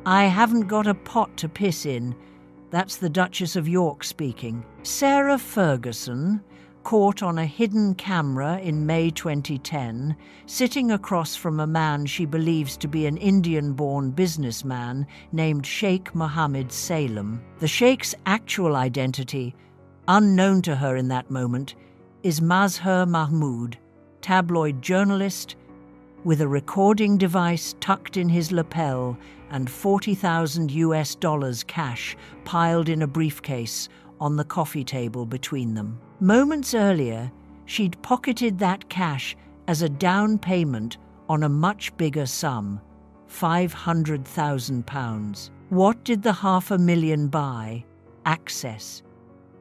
I haven't got a pot to piss in. That's the Duchess of York speaking. Sarah Ferguson, caught on a hidden camera in May 2010, sitting across from a man she believes to be an Indian-born businessman named Sheikh Mohammed Salem. The Sheikh's actual identity, unknown to her in that moment, is Mazhar Mahmood, tabloid journalist, with a recording device tucked in his lapel and $40,000 cash piled in a briefcase on the coffee table between them. Moments earlier, she'd pocketed that cash as a down payment on a much bigger sum, £500,000. What did the $500,000 buy? Access.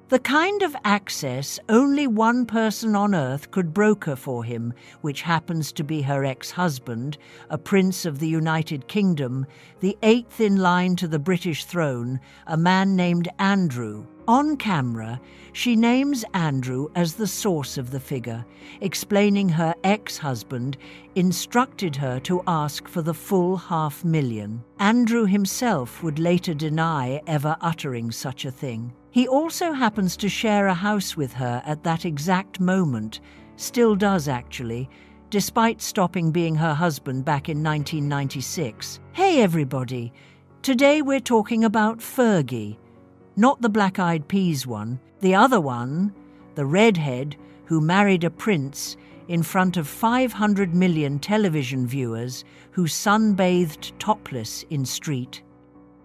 The kind of access only one person on earth could broker for him, which happens to be her ex-husband, a prince of the United Kingdom, the 8th in line to the British throne, a man named Andrew. On camera, she names Andrew as the source of the figure, explaining her ex-husband instructed her to ask for the full $500,000. Andrew himself would later deny ever uttering such a thing. He also happens to share a house with her at that exact moment, still does actually, despite stopping being her husband back in 1996. Hey everybody, today we're talking about Fergie. Not the Black Eyed Peas one, the other one, the redhead who married a prince in front of 500 million television viewers who sunbathed topless in street.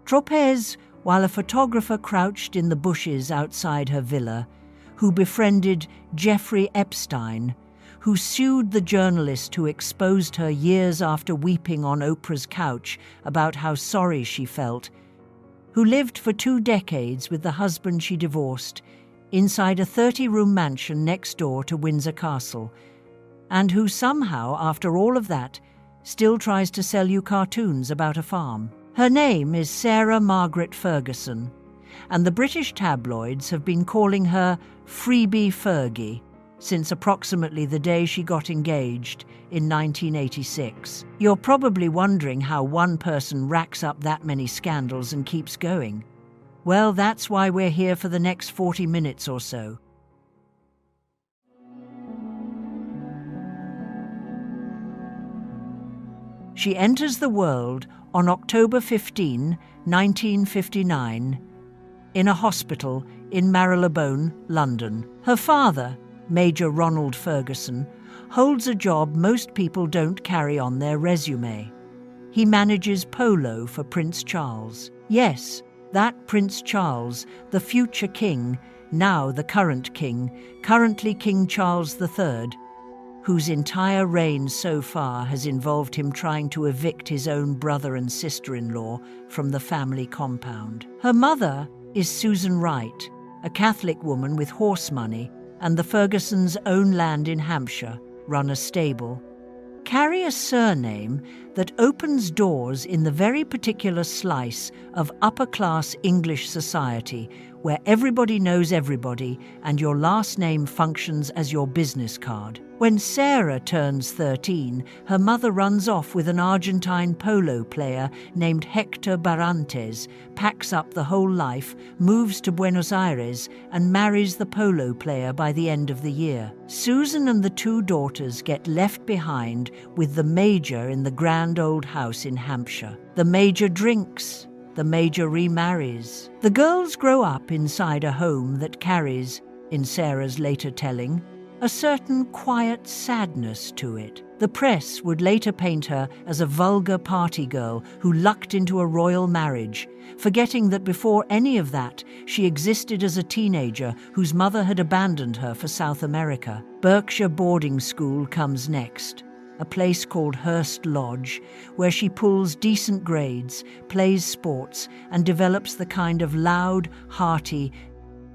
Tropez, while a photographer crouched in the bushes outside her villa, who befriended Jeffrey Epstein, who sued the journalist who exposed her years after weeping on Oprah's couch about how sorry she felt, who lived for 2 decades with the husband she divorced inside a 30-room mansion next door to Windsor Castle, and who somehow, after all of that, still tries to sell you cartoons about a farm. Her name is Sarah Margaret Ferguson, and the British tabloids have been calling her Freebie Fergie since approximately the day she got engaged in 1986. You're probably wondering how one person racks up that many scandals and keeps going. Well, that's why we're here for the next 40 minutes or so. She enters the world on October 15, 1959, in a hospital in Marylebone, London. Her father, Major Ronald Ferguson, holds a job most people don't carry on their resume. He manages polo for Prince Charles. Yes, that Prince Charles, the future king, now the current king, currently King Charles III, whose entire reign so far has involved him trying to evict his own brother and sister-in-law from the family compound. Her mother is Susan Wright, a Catholic woman with horse money, and the Fergusons' own land in Hampshire run a stable. Carry a surname that opens doors in the very particular slice of upper-class English society where everybody knows everybody and your last name functions as your business card. When Sarah turns 13, her mother runs off with an Argentine polo player named Hector Barrantes, packs up the whole life, moves to Buenos Aires, and marries the polo player by the end of the year. Susan and the 2 daughters get left behind with the Major in the grand old house in Hampshire. The Major drinks. The Major remarries. The girls grow up inside a home that carries, in Sarah's later telling, a certain quiet sadness to it. The press would later paint her as a vulgar party girl who lucked into a royal marriage, forgetting that before any of that, she existed as a teenager whose mother had abandoned her for South America. Berkshire boarding school comes next, a place called Hurst Lodge, where she pulls decent grades, plays sports, and develops the kind of loud, hearty,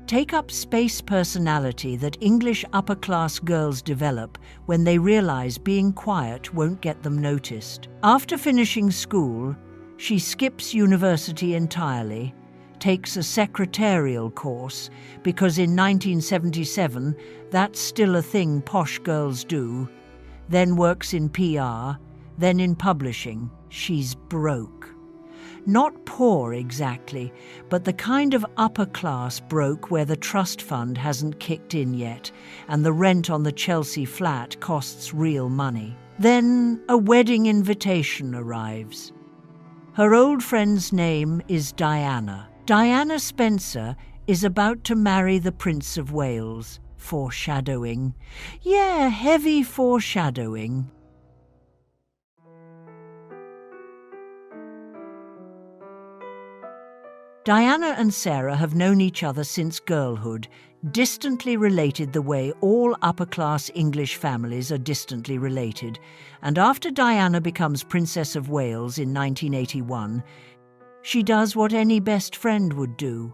take-up space personality that English upper-class girls develop when they realize being quiet won't get them noticed. After finishing school, she skips university entirely, takes a secretarial course, because in 1977 that's still a thing posh girls do, then works in PR, then in publishing. She's broke. Not poor exactly, but the kind of upper class broke where the trust fund hasn't kicked in yet, and the rent on the Chelsea flat costs real money. Then a wedding invitation arrives. Her old friend's name is Diana. Diana Spencer is about to marry the Prince of Wales. Foreshadowing. Yeah, heavy foreshadowing. Diana and Sarah have known each other since girlhood, distantly related the way all upper-class English families are distantly related, and after Diana becomes Princess of Wales in 1981, she does what any best friend would do.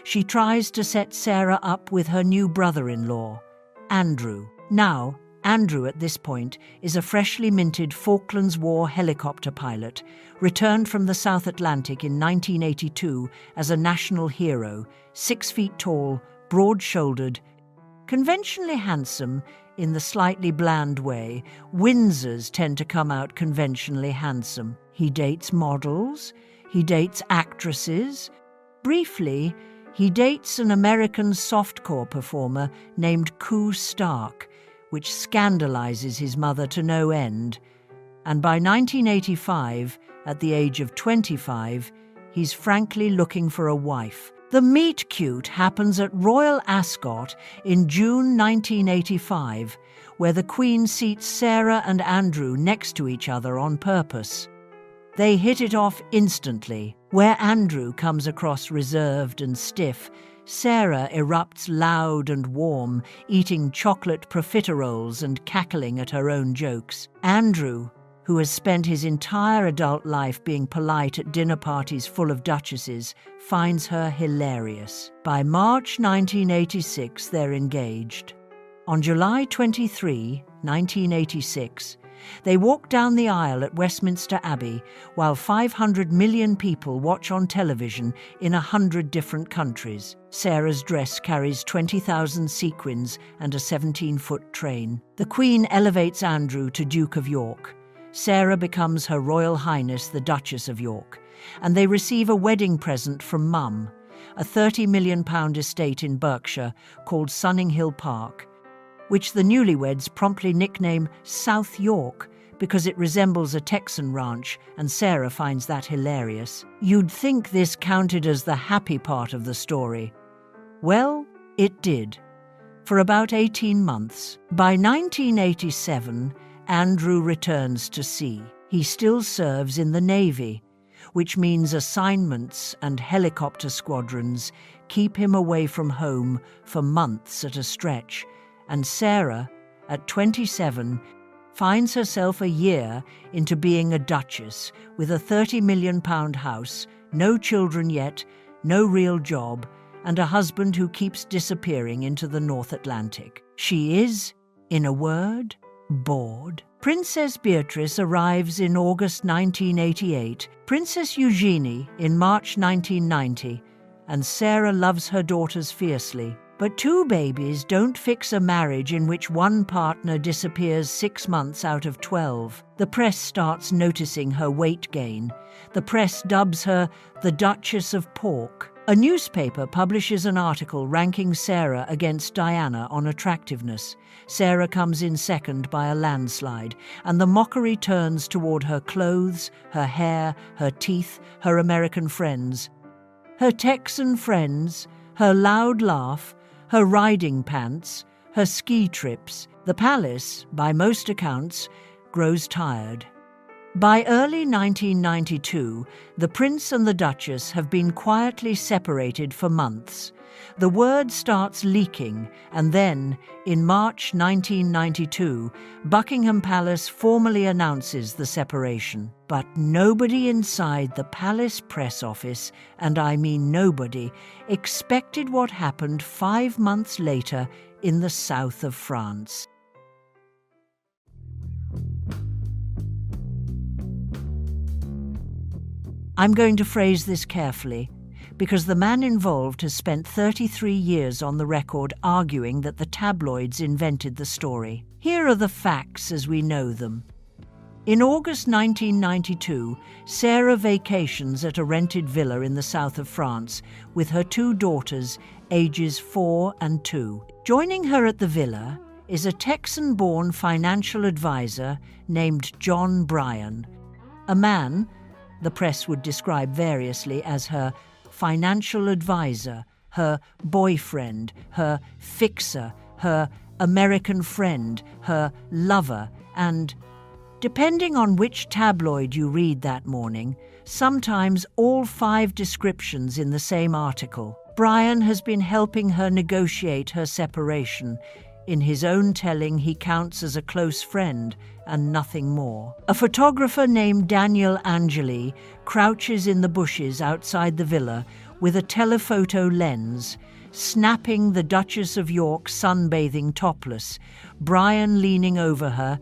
She tries to set Sarah up with her new brother-in-law, Andrew. Now, Andrew at this point is a freshly minted Falklands War helicopter pilot, returned from the South Atlantic in 1982 as a national hero, 6 feet tall, broad-shouldered, conventionally handsome in the slightly bland way. Windsors tend to come out conventionally handsome. He dates models, he dates actresses. Briefly, he dates an American softcore performer named Koo Stark, which scandalizes his mother to no end. And by 1985, at the age of 25, he's frankly looking for a wife. The meet-cute happens at Royal Ascot in June 1985, where the Queen seats Sarah and Andrew next to each other on purpose. They hit it off instantly. Where Andrew comes across reserved and stiff, Sarah erupts loud and warm, eating chocolate profiteroles and cackling at her own jokes. Andrew, who has spent his entire adult life being polite at dinner parties full of duchesses, finds her hilarious. By March 1986, they're engaged. On July 23, 1986, they walk down the aisle at Westminster Abbey while 500 million people watch on television in 100 different countries. Sarah's dress carries 20,000 sequins and a 17-foot train. The Queen elevates Andrew to Duke of York. Sarah becomes Her Royal Highness the Duchess of York, and they receive a wedding present from Mum, a £30 million estate in Berkshire called Sunninghill Park, which the newlyweds promptly nickname South York because it resembles a Texan ranch, and Sarah finds that hilarious. You'd think this counted as the happy part of the story. Well, it did. For about 18 months. By 1987, Andrew returns to sea. He still serves in the Navy, which means assignments and helicopter squadrons keep him away from home for months at a stretch. And Sarah, at 27, finds herself a year into being a duchess with a £30 million house, no children yet, no real job, and a husband who keeps disappearing into the North Atlantic. She is, in a word, bored. Princess Beatrice arrives in August 1988, Princess Eugenie in March 1990, and Sarah loves her daughters fiercely. But 2 babies don't fix a marriage in which one partner disappears 6 months out of 12. The press starts noticing her weight gain. The press dubs her the Duchess of Pork. A newspaper publishes an article ranking Sarah against Diana on attractiveness. Sarah comes in second by a landslide, and the mockery turns toward her clothes, her hair, her teeth, her American friends. Her Texan friends, her loud laugh, her riding pants, her ski trips. The palace, by most accounts, grows tired. By early 1992, the prince and the duchess have been quietly separated for months. The word starts leaking, and then, in March 1992, Buckingham Palace formally announces the separation. But nobody inside the palace press office, and I mean nobody, expected what happened 5 months later in the south of France. I'm going to phrase this carefully, because the man involved has spent 33 years on the record arguing that the tabloids invented the story. Here are the facts as we know them. In August 1992, Sarah vacations at a rented villa in the south of France with her 2 daughters, ages 4 and 2. Joining her at the villa is a Texan-born financial advisor named John Bryan, a man the press would describe variously as her financial advisor, her boyfriend, her fixer, her American friend, her lover, and, depending on which tabloid you read that morning, sometimes all 5 descriptions in the same article. Bryan has been helping her negotiate her separation. In his own telling, he counts as a close friend and nothing more. A photographer named Daniel Angeli crouches in the bushes outside the villa with a telephoto lens, snapping the Duchess of York sunbathing topless, Bryan leaning over her,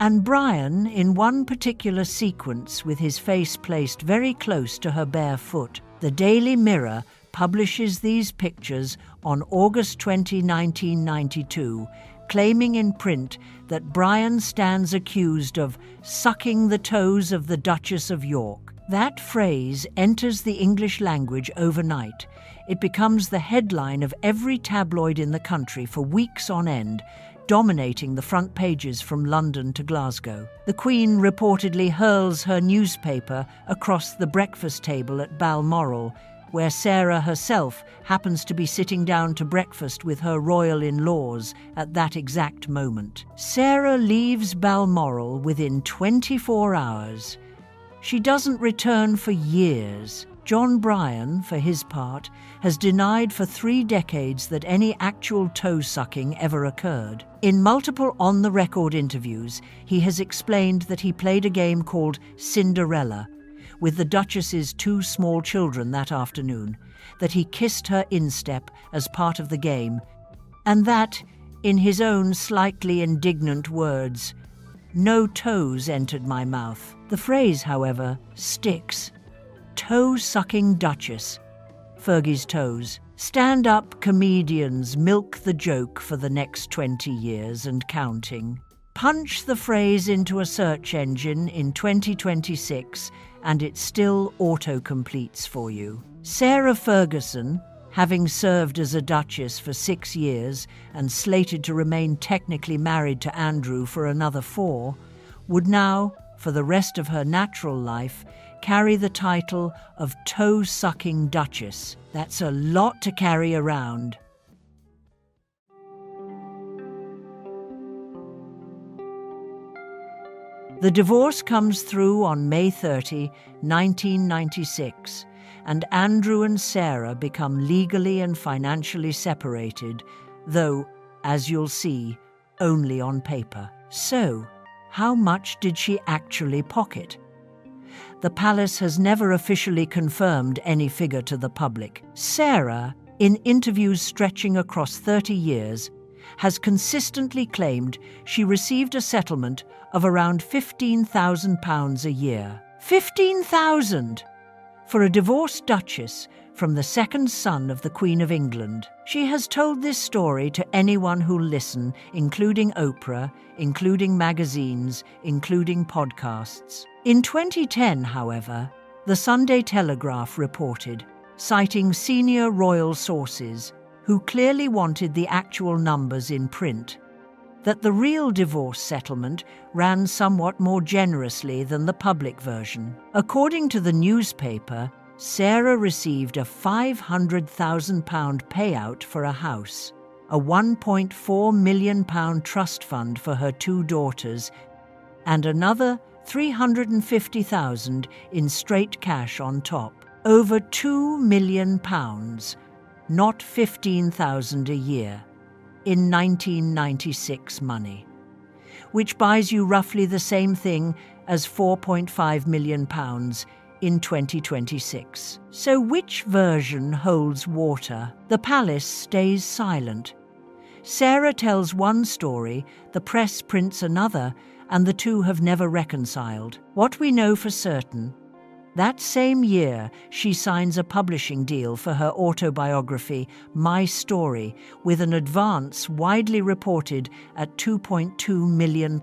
and Bryan in one particular sequence with his face placed very close to her bare foot. The Daily Mirror publishes these pictures on August 20, 1992, claiming in print that Bryan stands accused of sucking the toes of the Duchess of York. That phrase enters the English language overnight. It becomes the headline of every tabloid in the country for weeks on end, dominating the front pages from London to Glasgow. The Queen reportedly hurls her newspaper across the breakfast table at Balmoral, where Sarah herself happens to be sitting down to breakfast with her royal in-laws at that exact moment. Sarah leaves Balmoral within 24 hours. She doesn't return for years. John Bryan, for his part, has denied for 3 decades that any actual toe-sucking ever occurred. In multiple on-the-record interviews, he has explained that he played a game called Cinderella with the Duchess's 2 small children that afternoon, that he kissed her instep as part of the game, and that, in his own slightly indignant words, "No toes entered my mouth." The phrase, however, sticks. Toe-sucking Duchess. Fergie's toes. Stand-up comedians milk the joke for the next 20 years and counting. Punch the phrase into a search engine in 2026 and it still auto-completes for you. Sarah Ferguson, having served as a duchess for 6 years and slated to remain technically married to Andrew for another 4, would now, for the rest of her natural life, carry the title of toe-sucking Duchess. That's a lot to carry around. The divorce comes through on May 30, 1996, and Andrew and Sarah become legally and financially separated, though, as you'll see, only on paper. So, how much did she actually pocket? The palace has never officially confirmed any figure to the public. Sarah, in interviews stretching across 30 years, has consistently claimed she received a settlement of around £15,000 a year. 15,000! For a divorced duchess from the second son of the Queen of England. She has told this story to anyone who'll listen, including Oprah, including magazines, including podcasts. In 2010, however, the Sunday Telegraph reported, citing senior royal sources who clearly wanted the actual numbers in print, that the real divorce settlement ran somewhat more generously than the public version. According to the newspaper, Sarah received a £500,000 payout for a house, a £1.4 million trust fund for her 2 daughters, and another £350,000 in straight cash on top. Over £2 million, not £15,000 a year, in 1996 money, which buys you roughly the same thing as £4.5 million in 2026. So which version holds water? The palace stays silent. Sarah tells one story, the press prints another, and the two have never reconciled. What we know for certain That same year, she signs a publishing deal for her autobiography, My Story, with an advance widely reported at £2.2 million.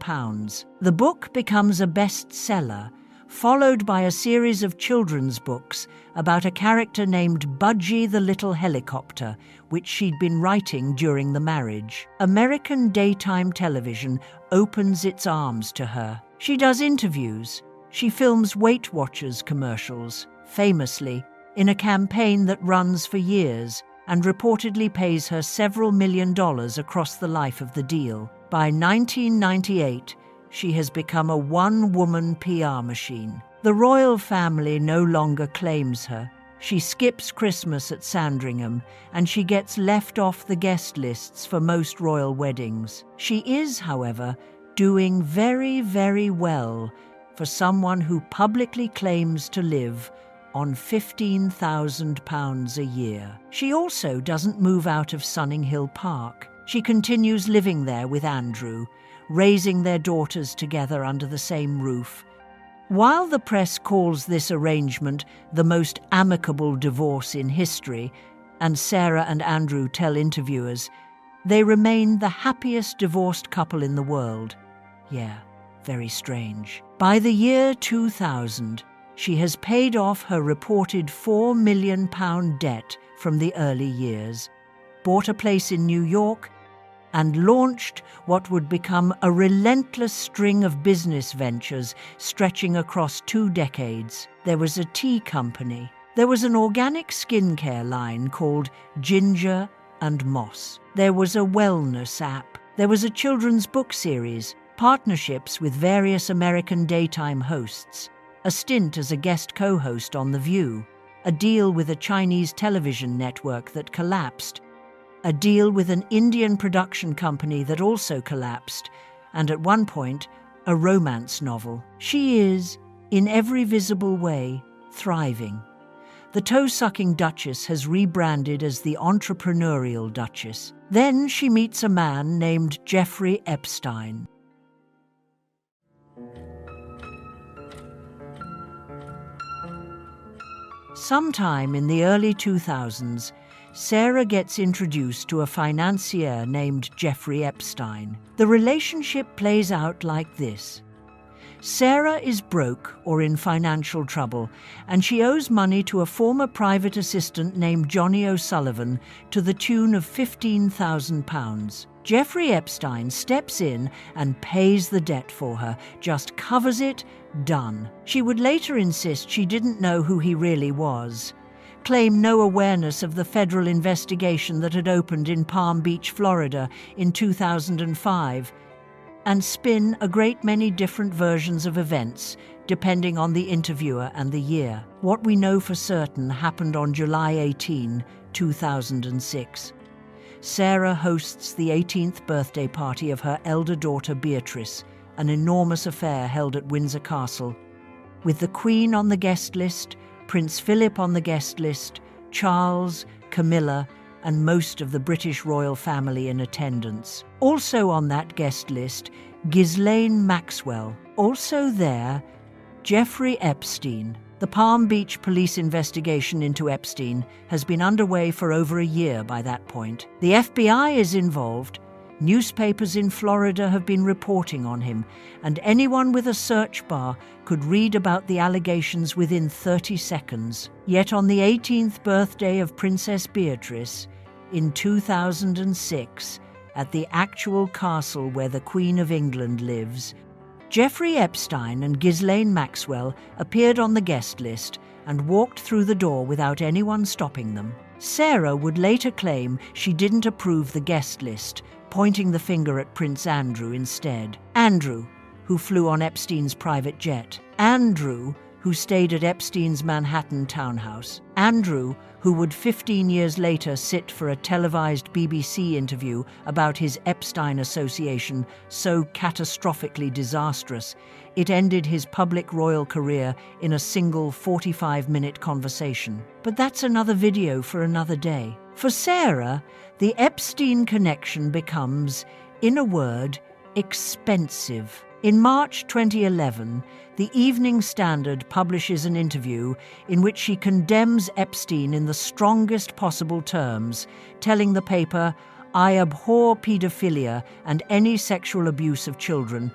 The book becomes a bestseller, followed by a series of children's books about a character named Budgie the Little Helicopter, which she'd been writing during the marriage. American daytime television opens its arms to her. She does interviews. She films Weight Watchers commercials, famously, in a campaign that runs for years and reportedly pays her several $1 million across the life of the deal. By 1998, she has become a one-woman PR machine. The royal family no longer claims her. She skips Christmas at Sandringham, and she gets left off the guest lists for most royal weddings. She is, however, doing very, very well for someone who publicly claims to live on £15,000 a year. She also doesn't move out of Sunninghill Park. She continues living there with Andrew, raising their daughters together under the same roof. While the press calls this arrangement the most amicable divorce in history, and Sarah and Andrew tell interviewers, they remain the happiest divorced couple in the world. Yeah, very strange. By the year 2000, she has paid off her reported £4 million debt from the early years, bought a place in New York, and launched what would become a relentless string of business ventures stretching across 2 decades. There was a tea company. There was an organic skincare line called Ginger and Moss. There was a wellness app. There was a children's book series, partnerships with various American daytime hosts, a stint as a guest co-host on The View, a deal with a Chinese television network that collapsed, a deal with an Indian production company that also collapsed, and at one point, a romance novel. She is, in every visible way, thriving. The toe-sucking Duchess has rebranded as the entrepreneurial Duchess. Then she meets a man named Jeffrey Epstein. Sometime in the early 2000s, Sarah gets introduced to a financier named Jeffrey Epstein. The relationship plays out like this. Sarah is broke or in financial trouble, and she owes money to a former private assistant named Johnny O'Sullivan to the tune of £15,000. Jeffrey Epstein steps in and pays the debt for her, just covers it, done. She would later insist she didn't know who he really was, claim no awareness of the federal investigation that had opened in Palm Beach, Florida in 2005, and spin a great many different versions of events, depending on the interviewer and the year. What we know for certain happened on July 18, 2006. Sarah hosts the 18th birthday party of her elder daughter Beatrice, an enormous affair held at Windsor Castle, with the Queen on the guest list, Prince Philip on the guest list, Charles, Camilla, and most of the British royal family in attendance. Also on that guest list, Ghislaine Maxwell. Also there, Jeffrey Epstein. The Palm Beach police investigation into Epstein has been underway for over a year by that point. The FBI is involved. Newspapers in Florida have been reporting on him, and anyone with a search bar could read about the allegations within 30 seconds. Yet on the 18th birthday of Princess Beatrice, in 2006, at the actual castle where the Queen of England lives, Jeffrey Epstein and Ghislaine Maxwell appeared on the guest list and walked through the door without anyone stopping them. Sarah would later claim she didn't approve the guest list, pointing the finger at Prince Andrew instead. Andrew, who flew on Epstein's private jet. Andrew, who stayed at Epstein's Manhattan townhouse. Andrew, who would 15 years later sit for a televised BBC interview about his Epstein association so catastrophically disastrous, it ended his public royal career in a single 45-minute conversation. But that's another video for another day. For Sarah, the Epstein connection becomes, in a word, expensive. In March 2011, the Evening Standard publishes an interview in which she condemns Epstein in the strongest possible terms, telling the paper, "I abhor paedophilia and any sexual abuse of children,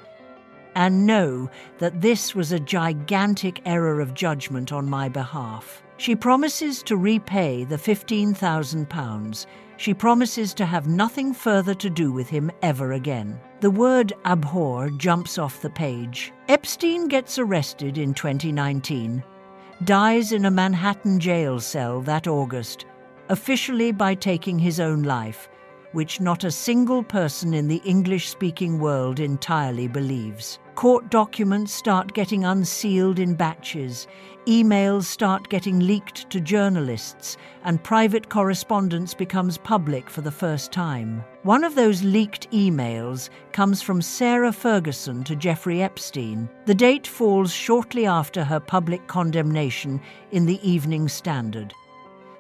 and know that this was a gigantic error of judgment on my behalf." She promises to repay the £15,000. She promises to have nothing further to do with him ever again. The word abhor jumps off the page. Epstein gets arrested in 2019, dies in a Manhattan jail cell that August, officially by taking his own life, which not a single person in the English-speaking world entirely believes. Court documents start getting unsealed in batches, emails start getting leaked to journalists, and private correspondence becomes public for the first time. One of those leaked emails comes from Sarah Ferguson to Jeffrey Epstein. The date falls shortly after her public condemnation in the Evening Standard.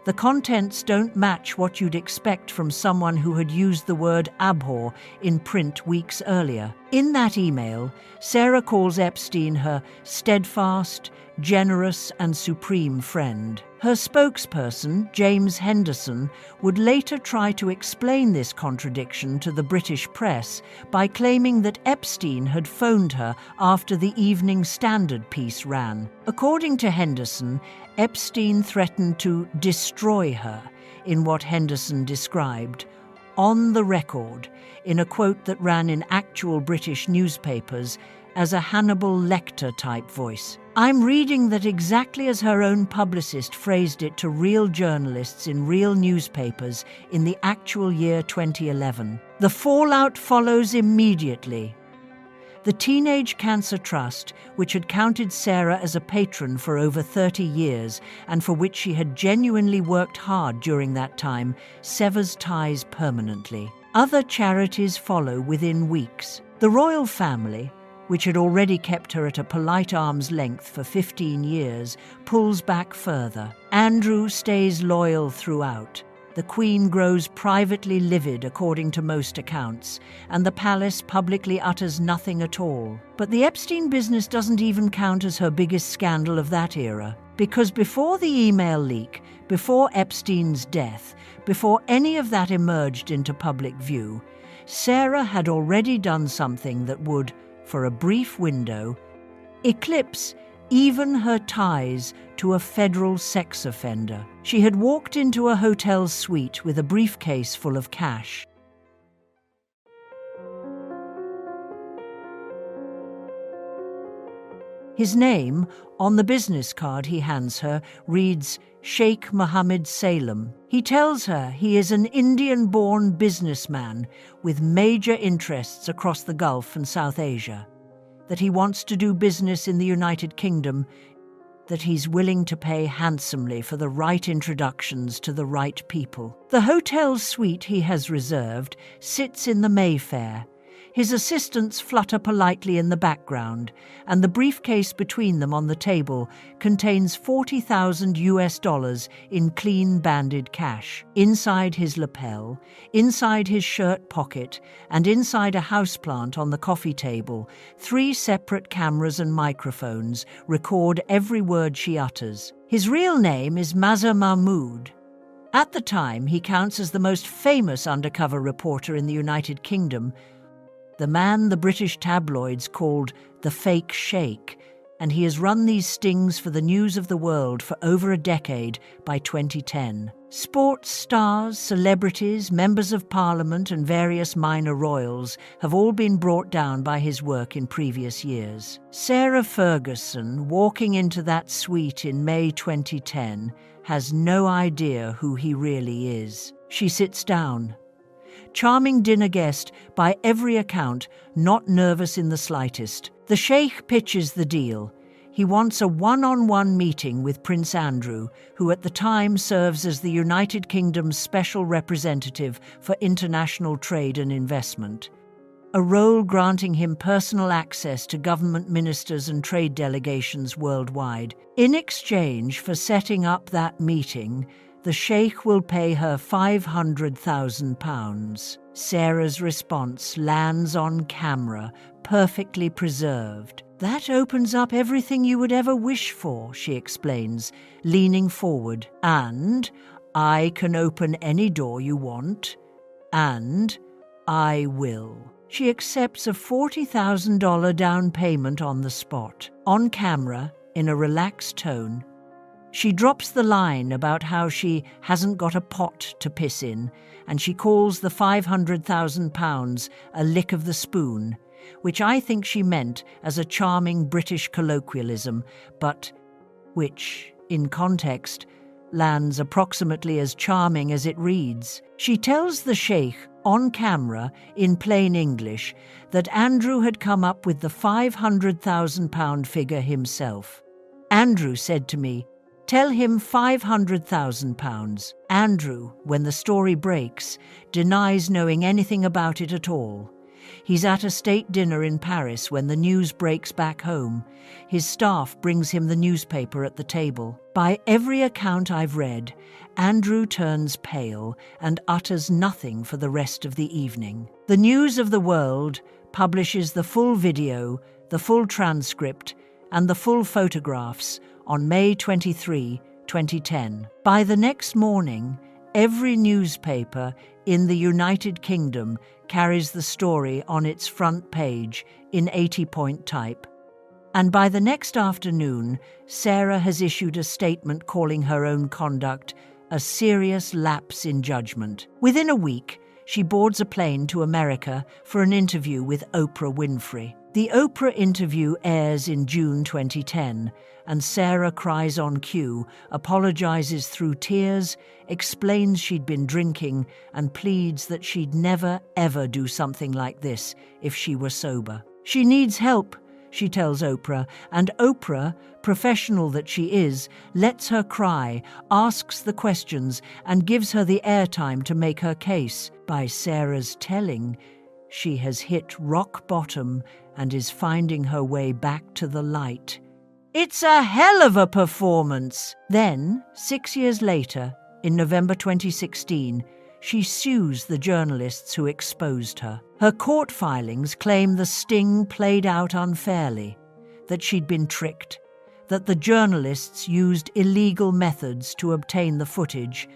The contents don't match what you'd expect from someone who had used the word abhor in print weeks earlier. In that email, Sarah calls Epstein her steadfast, generous, and supreme friend. Her spokesperson, James Henderson, would later try to explain this contradiction to the British press by claiming that Epstein had phoned her after the Evening Standard piece ran. According to Henderson, Epstein threatened to destroy her in what Henderson described, on the record, in a quote that ran in actual British newspapers as a Hannibal Lecter-type voice. I'm reading that exactly as her own publicist phrased it to real journalists in real newspapers in the actual year 2011. The fallout follows immediately. The Teenage Cancer Trust, which had counted Sarah as a patron for over 30 years and for which she had genuinely worked hard during that time, severs ties permanently. Other charities follow within weeks. The royal family, which had already kept her at a polite arm's length for 15 years, pulls back further. Andrew stays loyal throughout. The Queen grows privately livid according to most accounts, and the palace publicly utters nothing at all. But the Epstein business doesn't even count as her biggest scandal of that era, because before the email leak, before Epstein's death, before any of that emerged into public view, Sarah had already done something that would, for a brief window, eclipse even her ties to a federal sex offender. She had walked into a hotel suite with a briefcase full of cash. His name, on the business card he hands her, reads Sheikh Mohammed Salem. He tells her he is an Indian-born businessman with major interests across the Gulf and South Asia, that he wants to do business in the United Kingdom, that he's willing to pay handsomely for the right introductions to the right people. The hotel suite he has reserved sits in the Mayfair. His assistants flutter politely in the background, and the briefcase between them on the table contains $40,000 in clean banded cash. Inside his lapel, inside his shirt pocket, and inside a houseplant on the coffee table, 3 separate cameras and microphones record every word she utters. His real name is Mazhar Mahmood. At the time, he counts as the most famous undercover reporter in the United Kingdom, the man the British tabloids called the fake sheikh, and he has run these stings for the news of the world for over a decade by 2010. Sports stars, celebrities, members of parliament and various minor royals have all been brought down by his work in previous years. Sarah Ferguson, walking into that suite in May 2010, has no idea who he really is. She sits down. Charming dinner guest, by every account, not nervous in the slightest. The sheikh pitches the deal. He wants a one-on-one meeting with Prince Andrew, who at the time serves as the United Kingdom's special representative for international trade and investment, a role granting him personal access to government ministers and trade delegations worldwide. In exchange for setting up that meeting, the sheikh will pay her £500,000. Sarah's response lands on camera, perfectly preserved. "That opens up everything you would ever wish for," she explains, leaning forward. "And I can open any door you want. And I will." She accepts a $40,000 down payment on the spot. On camera, in a relaxed tone, she drops the line about how she hasn't got a pot to piss in, and she calls the £500,000 a lick of the spoon, which I think she meant as a charming British colloquialism, but which, in context, lands approximately as charming as it reads. She tells the sheikh on camera, in plain English, that Andrew had come up with the £500,000 figure himself. Andrew said to me, "Tell him £500,000. Andrew, when the story breaks, denies knowing anything about it at all. He's at a state dinner in Paris when the news breaks back home. His staff brings him the newspaper at the table. By every account I've read, Andrew turns pale and utters nothing for the rest of the evening. The News of the World publishes the full video, the full transcript, and the full photographs on May 23, 2010. By the next morning, every newspaper in the United Kingdom carries the story on its front page in 80-point type. And by the next afternoon, Sarah has issued a statement calling her own conduct a serious lapse in judgment. Within a week, she boards a plane to America for an interview with Oprah Winfrey. The Oprah interview airs in June 2010, and Sarah cries on cue, apologizes through tears, explains she'd been drinking, and pleads that she'd never, ever do something like this if she were sober. She needs help, she tells Oprah, and Oprah, professional that she is, lets her cry, asks the questions, and gives her the airtime to make her case. By Sarah's telling, she has hit rock bottom and is finding her way back to the light. It's a hell of a performance! Then, 6 years later, in November 2016, she sues the journalists who exposed her. Her court filings claim the sting played out unfairly, that she'd been tricked, that the journalists used illegal methods to obtain the footage,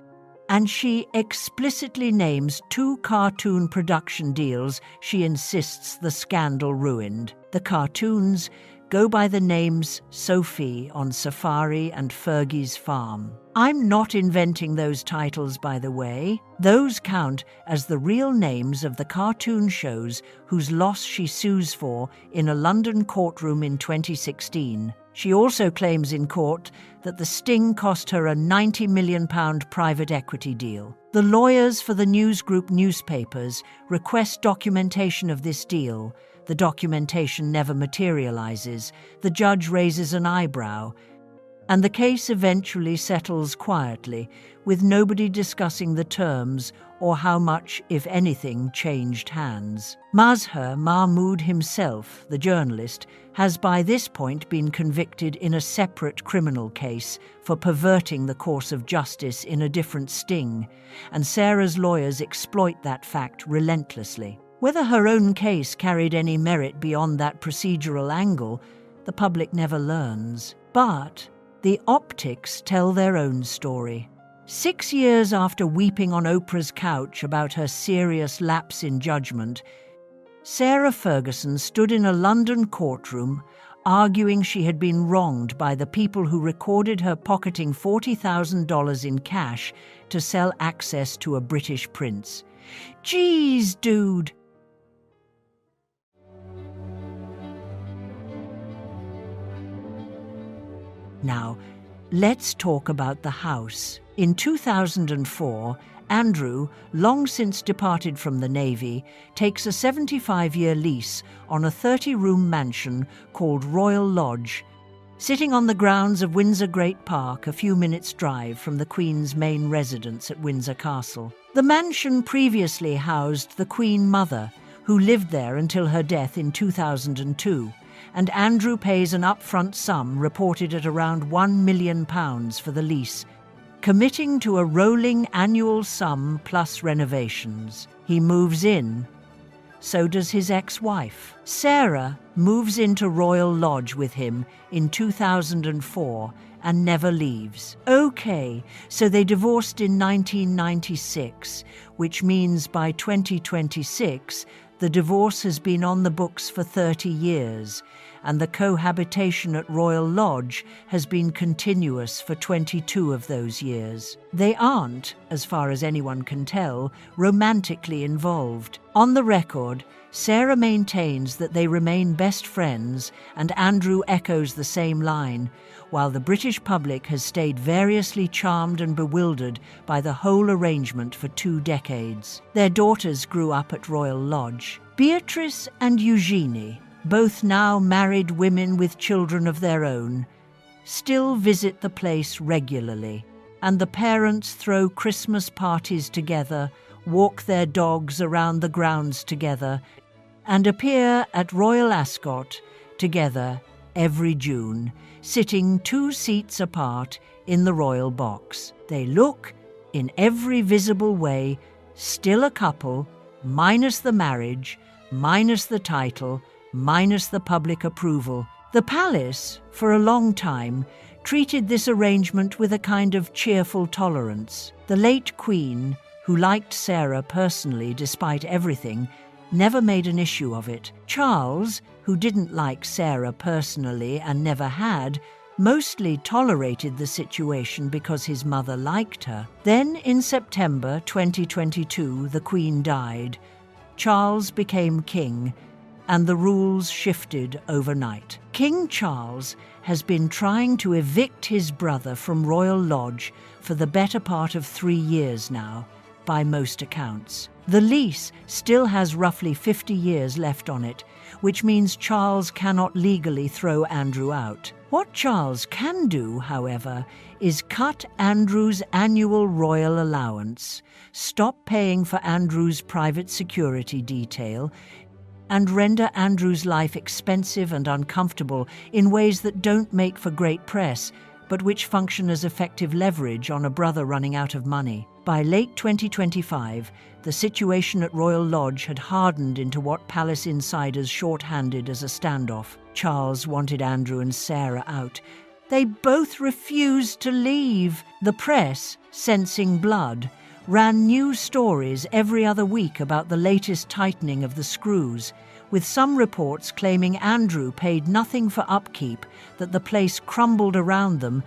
and she explicitly names 2 cartoon production deals she insists the scandal ruined. The cartoons go by the names Sophie on Safari and Fergie's Farm. I'm not inventing those titles, by the way. Those count as the real names of the cartoon shows whose loss she sues for in a London courtroom in 2016. She also claims in court that the sting cost her a £90 million private equity deal. The lawyers for the News Group newspapers request documentation of this deal. The documentation never materializes. The judge raises an eyebrow, and the case eventually settles quietly, with nobody discussing the terms or how much, if anything, changed hands. Mazhar Mahmood himself, the journalist, has by this point been convicted in a separate criminal case for perverting the course of justice in a different sting, and Sarah's lawyers exploit that fact relentlessly. Whether her own case carried any merit beyond that procedural angle, the public never learns. But the optics tell their own story. 6 years after weeping on Oprah's couch about her serious lapse in judgment, Sarah Ferguson stood in a London courtroom arguing she had been wronged by the people who recorded her pocketing $40,000 in cash to sell access to a British prince. Geez, dude! Now, let's talk about the house. In 2004, Andrew, long since departed from the Navy, takes a 75-year lease on a 30-room mansion called Royal Lodge, sitting on the grounds of Windsor Great Park, a few minutes' drive from the Queen's main residence at Windsor Castle. The mansion previously housed the Queen Mother, who lived there until her death in 2002. And Andrew pays an upfront sum reported at around £1 million for the lease, committing to a rolling annual sum plus renovations. He moves in. So does his ex-wife. Sarah moves into Royal Lodge with him in 2004 and never leaves. Okay, so they divorced in 1996, which means by 2026, the divorce has been on the books for 30 years, and the cohabitation at Royal Lodge has been continuous for 22 of those years. They aren't, as far as anyone can tell, romantically involved. On the record, Sarah maintains that they remain best friends, and Andrew echoes the same line, while the British public has stayed variously charmed and bewildered by the whole arrangement for 2 decades. Their daughters grew up at Royal Lodge. Beatrice and Eugenie, both now married women with children of their own, still visit the place regularly, and the parents throw Christmas parties together, walk their dogs around the grounds together, and appear at Royal Ascot together every June, sitting 2 seats apart in the royal box. They look, in every visible way, still a couple, minus the marriage, minus the title, minus the public approval. The palace, for a long time, treated this arrangement with a kind of cheerful tolerance. The late Queen, who liked Sarah personally despite everything, never made an issue of it. Charles, who didn't like Sarah personally and never had, mostly tolerated the situation because his mother liked her. Then, in September 2022, the Queen died. Charles became king, and the rules shifted overnight. King Charles has been trying to evict his brother from Royal Lodge for the better part of 3 years now, by most accounts. The lease still has roughly 50 years left on it, which means Charles cannot legally throw Andrew out. What Charles can do, however, is cut Andrew's annual royal allowance, stop paying for Andrew's private security detail, and render Andrew's life expensive and uncomfortable in ways that don't make for great press, but which function as effective leverage on a brother running out of money. By late 2025, the situation at Royal Lodge had hardened into what palace insiders shorthanded as a standoff. Charles wanted Andrew and Sarah out. They both refused to leave. The press, sensing blood, ran new stories every other week about the latest tightening of the screws, with some reports claiming Andrew paid nothing for upkeep, that the place crumbled around them,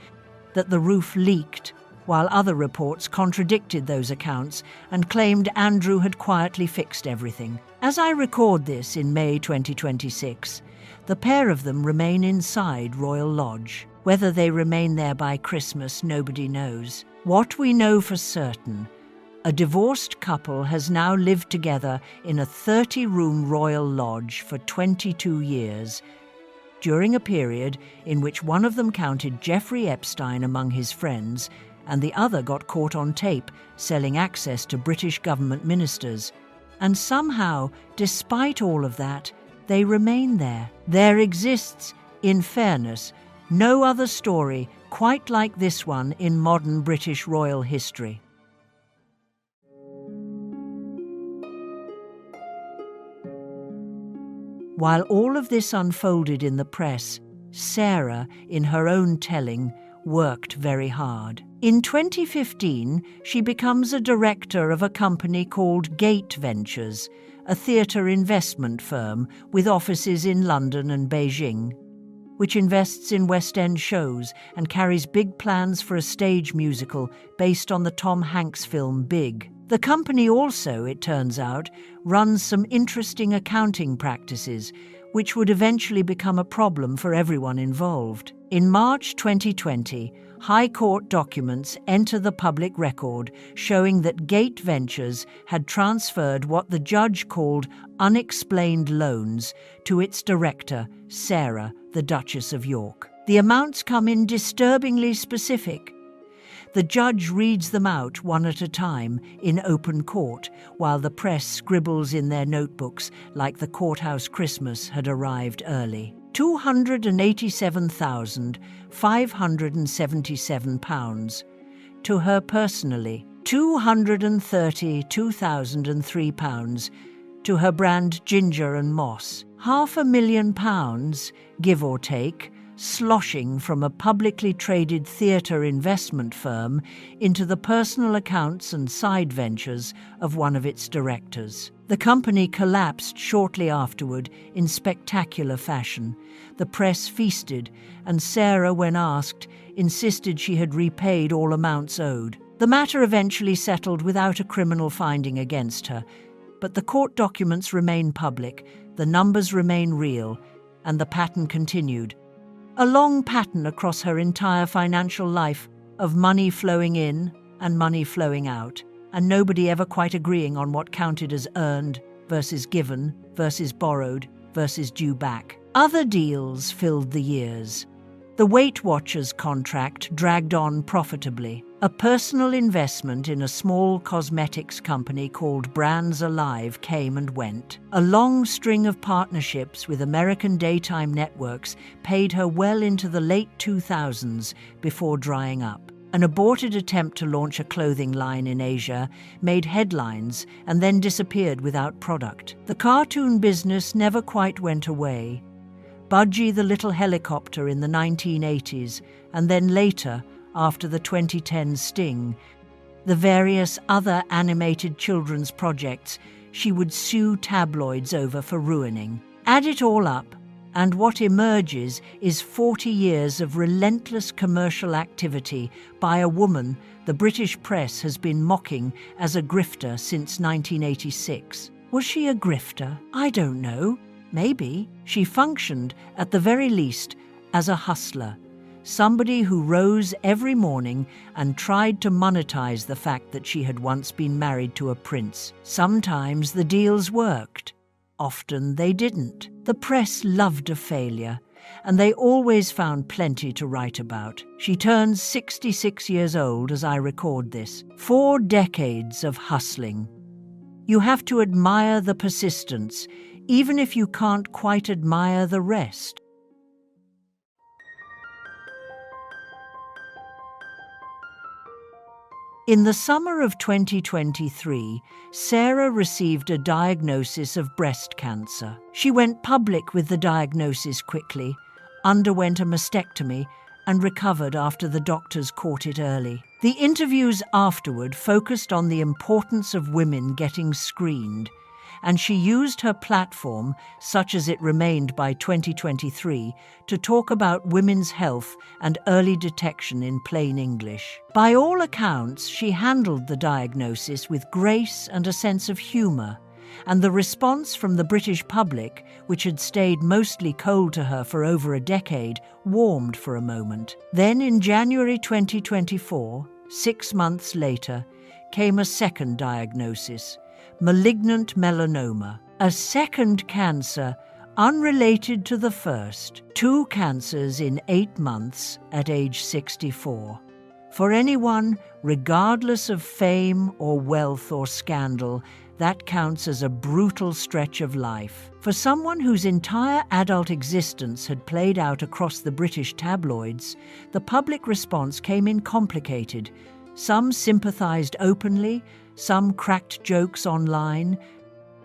that the roof leaked, while other reports contradicted those accounts and claimed Andrew had quietly fixed everything. As I record this in May 2026, the pair of them remain inside Royal Lodge. Whether they remain there by Christmas, nobody knows. What we know for certain: a divorced couple has now lived together in a 30-room Royal Lodge for 22 years, during a period in which one of them counted Jeffrey Epstein among his friends and the other got caught on tape selling access to British government ministers. And somehow, despite all of that, they remain there. There exists, in fairness, no other story quite like this one in modern British royal history. While all of this unfolded in the press, Sarah, in her own telling, worked very hard. In 2015, she becomes a director of a company called Gate Ventures, a theatre investment firm with offices in London and Beijing, which invests in West End shows and carries big plans for a stage musical based on the Tom Hanks film Big. The company also, it turns out, runs some interesting accounting practices, which would eventually become a problem for everyone involved. In March 2020, High Court documents enter the public record showing that Gate Ventures had transferred what the judge called unexplained loans to its director, Sarah, the Duchess of York. The amounts come in disturbingly specific. The judge reads them out one at a time in open court, while the press scribbles in their notebooks like the courthouse Christmas had arrived early. £287,577 to her personally, £232,003 to her brand Ginger and Moss. £500,000, give or take, sloshing from a publicly traded theatre investment firm into the personal accounts and side ventures of one of its directors. The company collapsed shortly afterward in spectacular fashion. The press feasted, and Sarah, when asked, insisted she had repaid all amounts owed. The matter eventually settled without a criminal finding against her, but the court documents remain public, the numbers remain real, and the pattern continued. A long pattern across her entire financial life of money flowing in and money flowing out, and nobody ever quite agreeing on what counted as earned versus given versus borrowed versus due back. Other deals filled the years. The Weight Watchers contract dragged on profitably. A personal investment in a small cosmetics company called Brands Alive came and went. A long string of partnerships with American daytime networks paid her well into the late 2000s before drying up. An aborted attempt to launch a clothing line in Asia made headlines and then disappeared without product. The cartoon business never quite went away. Budgie the Little Helicopter in the 1980s, and then later, after the 2010 Sting, the various other animated children's projects she would sue tabloids over for ruining. Add it all up, and what emerges is 40 years of relentless commercial activity by a woman the British press has been mocking as a grifter since 1986. Was she a grifter? I don't know. Maybe. She functioned, at the very least, as a hustler. Somebody who rose every morning and tried to monetize the fact that she had once been married to a prince. Sometimes the deals worked. Often they didn't. The press loved a failure, and they always found plenty to write about. She turns 66 years old as I record this. 4 decades of hustling. You have to admire the persistence, even if you can't quite admire the rest. In the summer of 2023, Sarah received a diagnosis of breast cancer. She went public with the diagnosis quickly, underwent a mastectomy, and recovered after the doctors caught it early. The interviews afterward focused on the importance of women getting screened, and she used her platform, such as it remained by 2023, to talk about women's health and early detection in plain English. By all accounts, she handled the diagnosis with grace and a sense of humour, and the response from the British public, which had stayed mostly cold to her for over a decade, warmed for a moment. Then in January 2024, 6 months later, came a second diagnosis: malignant melanoma, a second cancer unrelated to the first. 2 cancers in 8 months at age 64. For anyone, regardless of fame or wealth or scandal, that counts as a brutal stretch of life. For someone whose entire adult existence had played out across the British tabloids, the public response came in complicated. Some sympathised openly, some cracked jokes online,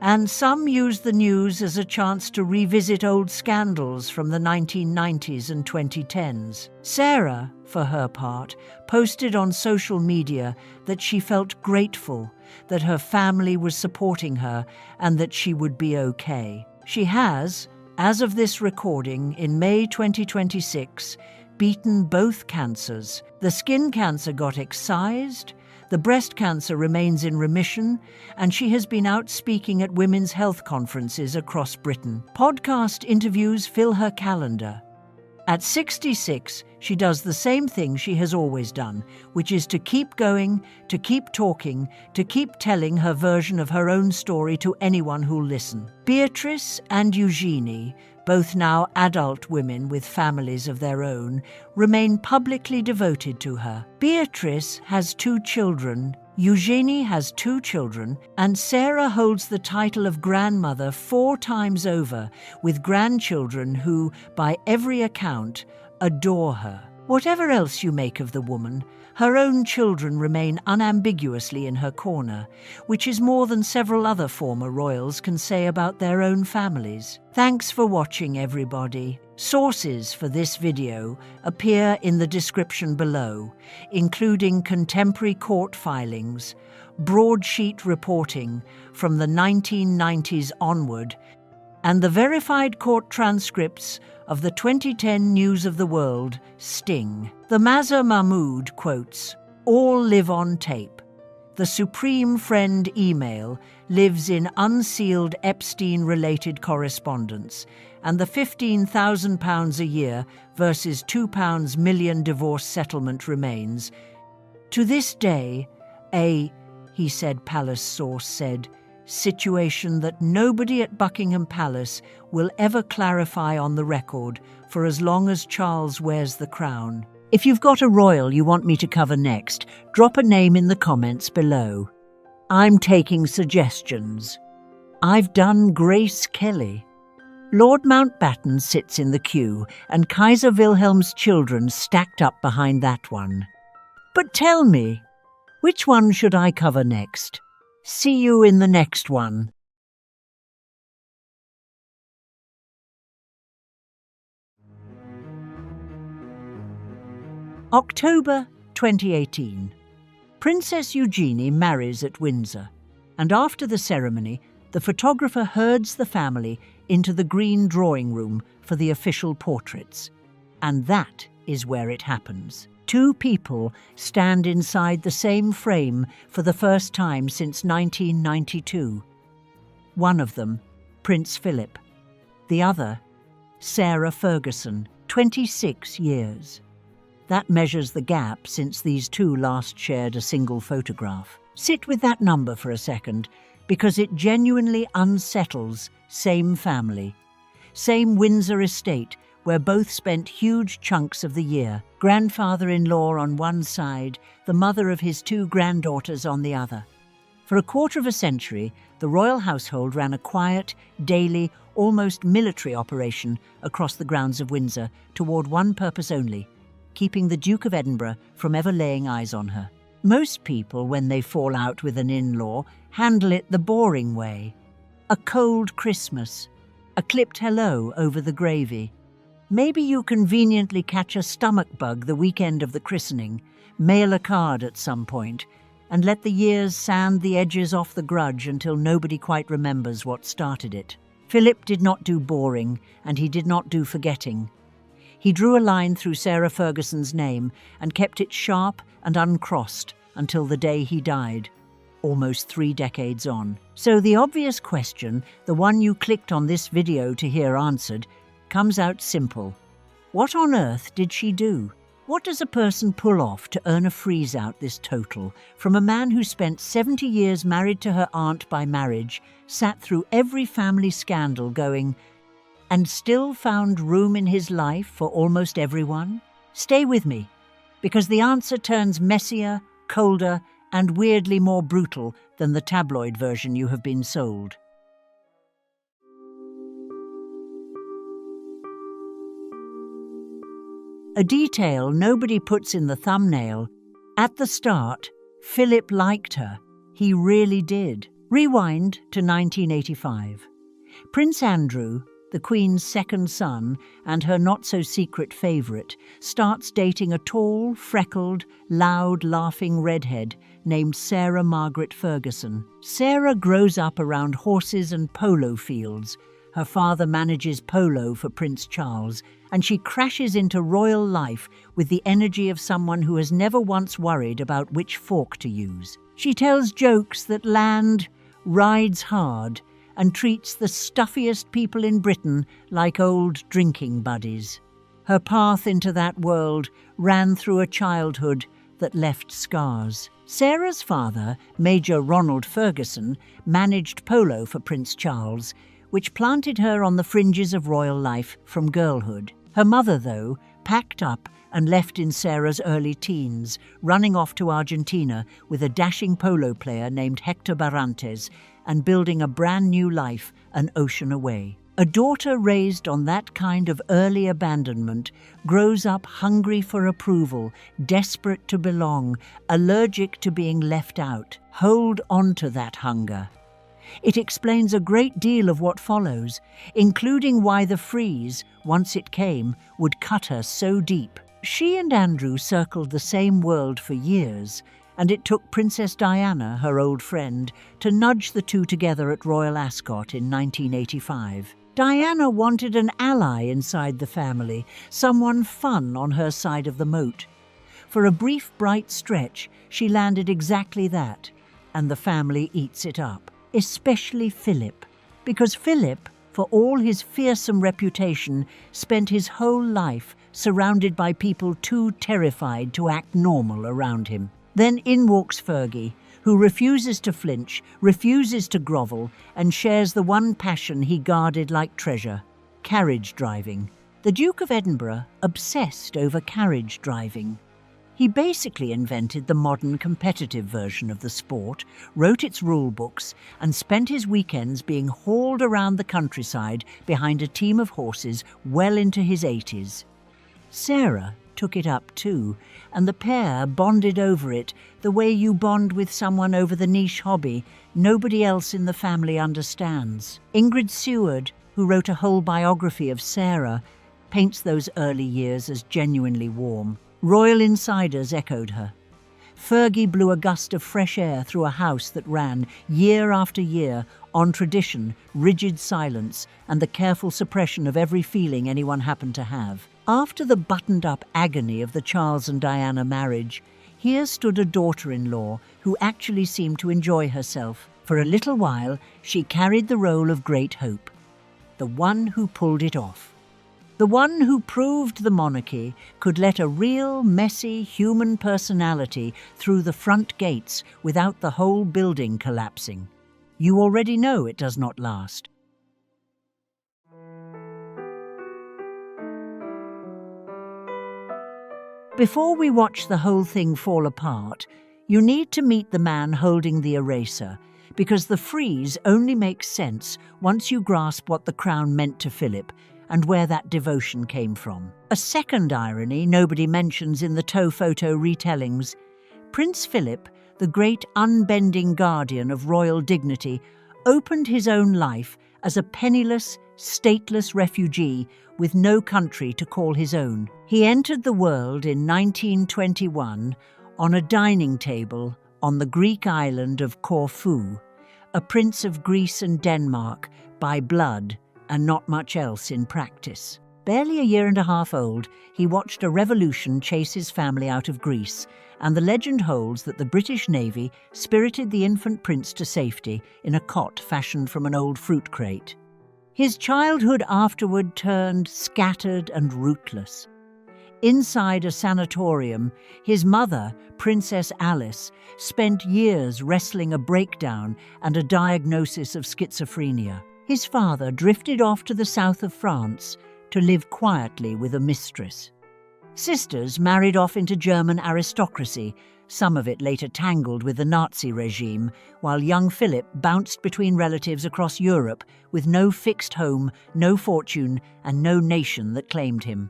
and some used the news as a chance to revisit old scandals from the 1990s and 2010s. Sarah, for her part, posted on social media that she felt grateful, that her family was supporting her, and that she would be okay. She has, as of this recording in May 2026, beaten both cancers. The skin cancer got excised, the breast cancer remains in remission, and she has been out speaking at women's health conferences across Britain. Podcast interviews fill her calendar. At 66, she does the same thing she has always done, which is to keep going, to keep talking, to keep telling her version of her own story to anyone who'll listen. Beatrice and Eugenie, both now adult women with families of their own, remain publicly devoted to her. Beatrice has 2 children, Eugenie has 2 children, and Sarah holds the title of grandmother 4 times over, with grandchildren who, by every account, adore her. Whatever else you make of the woman, her own children remain unambiguously in her corner, which is more than several other former royals can say about their own families. Thanks for watching, everybody. Sources for this video appear in the description below, including contemporary court filings, broadsheet reporting from the 1990s onward, and the verified court transcripts of the 2010 News of the World sting. The Mazhar Mahmood quotes, "All live on tape. The Supreme Friend email lives in unsealed Epstein-related correspondence, and the £15,000 a year versus £2 million divorce settlement remains. To this day, he said palace source said, situation that nobody at Buckingham Palace will ever clarify on the record for as long as Charles wears the crown." If you've got a royal you want me to cover next, drop a name in the comments below. I'm taking suggestions. I've done Grace Kelly. Lord Mountbatten sits in the queue, and Kaiser Wilhelm's children stacked up behind that one. But tell me, which one should I cover next? See you in the next one. October 2018. Princess Eugenie marries at Windsor, and after the ceremony, the photographer herds the family into the green drawing room for the official portraits. And that is where it happens. Two people stand inside the same frame for the first time since 1992. One of them, Prince Philip. The other, Sarah Ferguson, 26 years. That measures the gap since these two last shared a single photograph. Sit with that number for a second, because it genuinely unsettles same family. Same Windsor estate, where both spent huge chunks of the year. Grandfather-in-law on one side, the mother of his two granddaughters on the other. For a quarter of a century, the royal household ran a quiet, daily, almost military operation across the grounds of Windsor toward one purpose only: keeping the Duke of Edinburgh from ever laying eyes on her. Most people, when they fall out with an in-law, handle it the boring way. A cold Christmas, a clipped hello over the gravy. Maybe you conveniently catch a stomach bug the weekend of the christening, mail a card at some point, and let the years sand the edges off the grudge until nobody quite remembers what started it. Philip did not do boring, and he did not do forgetting. He drew a line through Sarah Ferguson's name and kept it sharp and uncrossed until the day he died, almost 3 decades on. So the obvious question, the one you clicked on this video to hear answered, comes out simple. What on earth did she do? What does a person pull off to earn a freeze-out this total from a man who spent 70 years married to her aunt by marriage, sat through every family scandal going, and still found room in his life for almost everyone? Stay with me, because the answer turns messier, colder, and weirdly more brutal than the tabloid version you have been sold. A detail nobody puts in the thumbnail. At the start, Philip liked her. He really did. Rewind to 1985. Prince Andrew, the Queen's second son and her not-so-secret favourite, starts dating a tall, freckled, loud, laughing redhead named Sarah Margaret Ferguson. Sarah grows up around horses and polo fields. Her father manages polo for Prince Charles, and she crashes into royal life with the energy of someone who has never once worried about which fork to use. She tells jokes that land, rides hard, and treats the stuffiest people in Britain like old drinking buddies. Her path into that world ran through a childhood that left scars. Sarah's father, Major Ronald Ferguson, managed polo for Prince Charles, which planted her on the fringes of royal life from girlhood. Her mother, though, packed up and left in Sarah's early teens, running off to Argentina with a dashing polo player named Hector Barrantes and building a brand new life an ocean away. A daughter raised on that kind of early abandonment grows up hungry for approval, desperate to belong, allergic to being left out. Hold on to that hunger. It explains a great deal of what follows, including why the freeze, once it came, would cut her so deep. She and Andrew circled the same world for years, and it took Princess Diana, her old friend, to nudge the two together at Royal Ascot in 1985. Diana wanted an ally inside the family, someone fun on her side of the moat. For a brief, bright stretch, she landed exactly that, and the family eats it up. Especially Philip, because Philip, for all his fearsome reputation, spent his whole life surrounded by people too terrified to act normal around him. Then in walks Fergie, who refuses to flinch, refuses to grovel, and shares the one passion he guarded like treasure: carriage driving. The Duke of Edinburgh obsessed over carriage driving. He basically invented the modern competitive version of the sport, wrote its rule books, and spent his weekends being hauled around the countryside behind a team of horses well into his 80s. Sarah took it up too, and the pair bonded over it the way you bond with someone over the niche hobby nobody else in the family understands. Ingrid Seward, who wrote a whole biography of Sarah, paints those early years as genuinely warm. Royal insiders echoed her. Fergie blew a gust of fresh air through a house that ran, year after year, on tradition, rigid silence, and the careful suppression of every feeling anyone happened to have. After the buttoned-up agony of the Charles and Diana marriage, here stood a daughter-in-law who actually seemed to enjoy herself. For a little while, she carried the role of great hope, the one who pulled it off. The one who proved the monarchy could let a real, messy, human personality through the front gates without the whole building collapsing. You already know it does not last. Before we watch the whole thing fall apart, you need to meet the man holding the eraser, because the freeze only makes sense once you grasp what the crown meant to Philip and where that devotion came from. A second irony nobody mentions in the tow photo retellings: Prince Philip, the great unbending guardian of royal dignity, opened his own life as a penniless, stateless refugee with no country to call his own. He entered the world in 1921 on a dining table on the Greek island of Corfu, a prince of Greece and Denmark by blood and not much else in practice. Barely a year and a half old, he watched a revolution chase his family out of Greece, and the legend holds that the British Navy spirited the infant prince to safety in a cot fashioned from an old fruit crate. His childhood afterward turned scattered and rootless. Inside a sanatorium, his mother, Princess Alice, spent years wrestling a breakdown and a diagnosis of schizophrenia. His father drifted off to the south of France to live quietly with a mistress. Sisters married off into German aristocracy, some of it later tangled with the Nazi regime, while young Philip bounced between relatives across Europe with no fixed home, no fortune, and no nation that claimed him.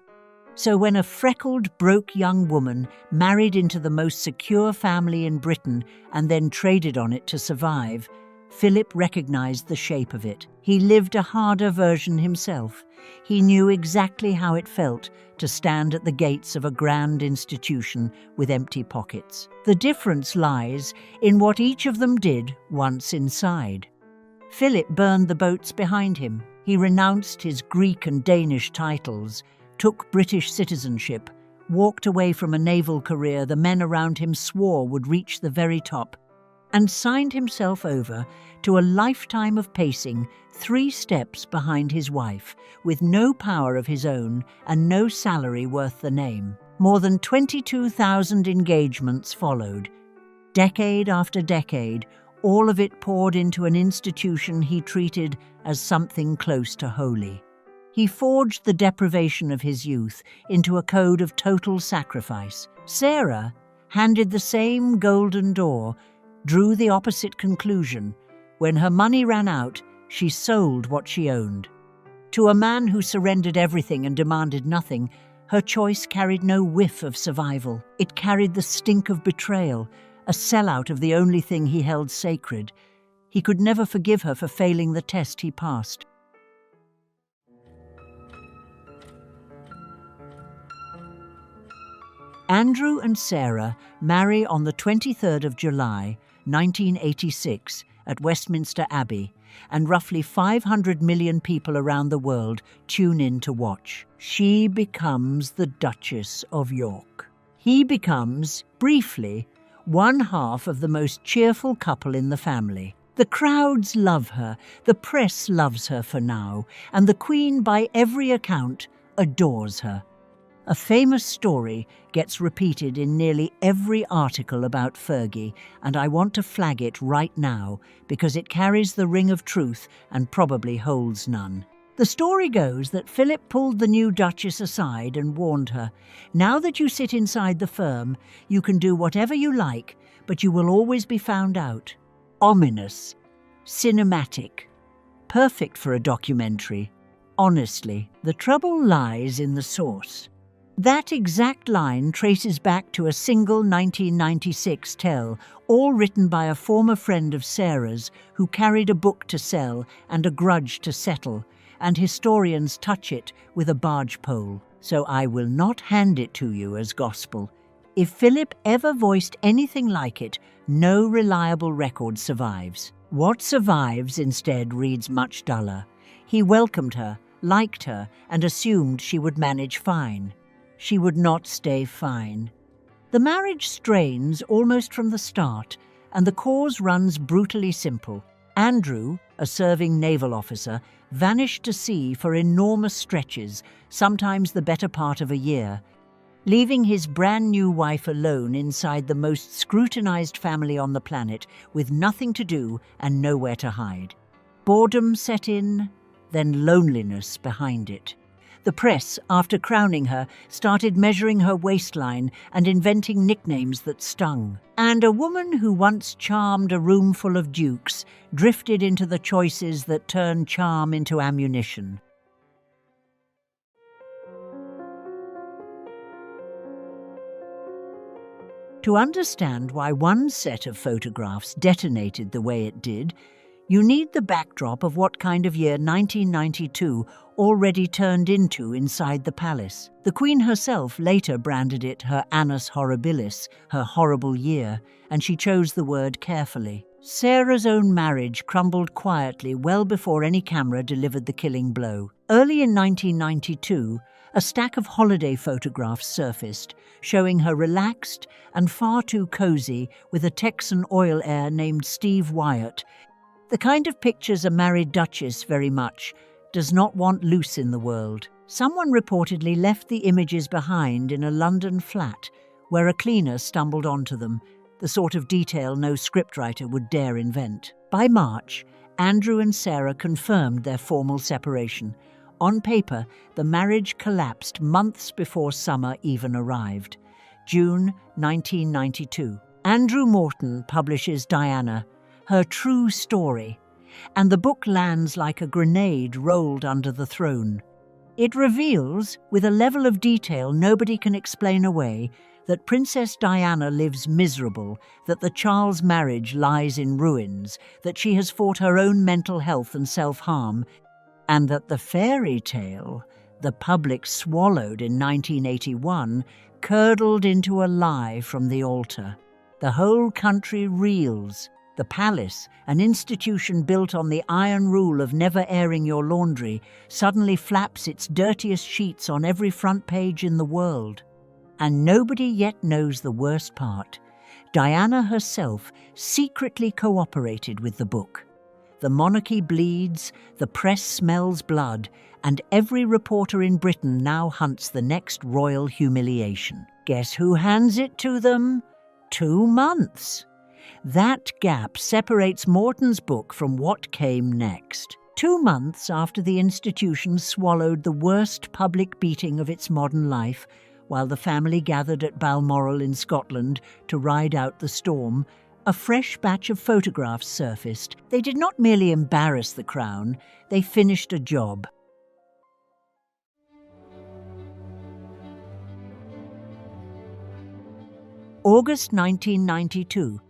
So when a freckled, broke young woman married into the most secure family in Britain and then traded on it to survive, Philip recognized the shape of it. He lived a harder version himself. He knew exactly how it felt to stand at the gates of a grand institution with empty pockets. The difference lies in what each of them did once inside. Philip burned the boats behind him. He renounced his Greek and Danish titles, took British citizenship, walked away from a naval career the men around him swore would reach the very top, and signed himself over to a lifetime of pacing 3 steps behind his wife, with no power of his own and no salary worth the name. More than 22,000 engagements followed. Decade after decade, all of it poured into an institution he treated as something close to holy. He forged the deprivation of his youth into a code of total sacrifice. Sarah, handed the same golden door, drew the opposite conclusion. When her money ran out, she sold what she owned. To a man who surrendered everything and demanded nothing, her choice carried no whiff of survival. It carried the stink of betrayal, a sellout of the only thing he held sacred. He could never forgive her for failing the test he passed. Andrew and Sarah marry on the 23rd of July, 1986, at Westminster Abbey, and roughly 500 million people around the world tune in to watch. She becomes the Duchess of York. He becomes, briefly, one half of the most cheerful couple in the family. The crowds love her, the press loves her for now, and the Queen, by every account, adores her. A famous story gets repeated in nearly every article about Fergie, and I want to flag it right now because it carries the ring of truth and probably holds none. The story goes that Philip pulled the new Duchess aside and warned her, "Now that you sit inside the firm, you can do whatever you like, but you will always be found out." Ominous, cinematic, perfect for a documentary. Honestly, the trouble lies in the source. That exact line traces back to a single 1996 tell, all written by a former friend of Sarah's who carried a book to sell and a grudge to settle, and historians touch it with a barge pole. So I will not hand it to you as gospel. If Philip ever voiced anything like it, no reliable record survives. What survives instead reads much duller. He welcomed her, liked her, and assumed she would manage fine. She would not stay fine. The marriage strains almost from the start, and the cause runs brutally simple. Andrew, a serving naval officer, vanished to sea for enormous stretches, sometimes the better part of a year, leaving his brand-new wife alone inside the most scrutinized family on the planet with nothing to do and nowhere to hide. Boredom set in, then loneliness behind it. The press, after crowning her, started measuring her waistline and inventing nicknames that stung. And a woman who once charmed a room full of dukes drifted into the choices that turn charm into ammunition. To understand why one set of photographs detonated the way it did, you need the backdrop of what kind of year 1992 already turned into inside the palace. The Queen herself later branded it her annus horribilis, her horrible year, and she chose the word carefully. Sarah's own marriage crumbled quietly well before any camera delivered the killing blow. Early in 1992, a stack of holiday photographs surfaced, showing her relaxed and far too cozy with a Texan oil heir named Steve Wyatt, the kind of pictures a married duchess very much does not want loose in the world. Someone reportedly left the images behind in a London flat where a cleaner stumbled onto them, the sort of detail no scriptwriter would dare invent. By March, Andrew and Sarah confirmed their formal separation. On paper, the marriage collapsed months before summer even arrived. June 1992. Andrew Morton publishes Diana, her true story, and the book lands like a grenade rolled under the throne. It reveals, with a level of detail nobody can explain away, that Princess Diana lives miserable, that the Charles marriage lies in ruins, that she has fought her own mental health and self-harm, and that the fairy tale the public swallowed in 1981 curdled into a lie from the altar. The whole country reels. The palace, an institution built on the iron rule of never airing your laundry, suddenly flaps its dirtiest sheets on every front page in the world. And nobody yet knows the worst part. Diana herself secretly cooperated with the book. The monarchy bleeds, the press smells blood, and every reporter in Britain now hunts the next royal humiliation. Guess who hands it to them? 2 months. That gap separates Morton's book from what came next. 2 months after the institution swallowed the worst public beating of its modern life, while the family gathered at Balmoral in Scotland to ride out the storm, a fresh batch of photographs surfaced. They did not merely embarrass the crown, they finished a job. August 1992.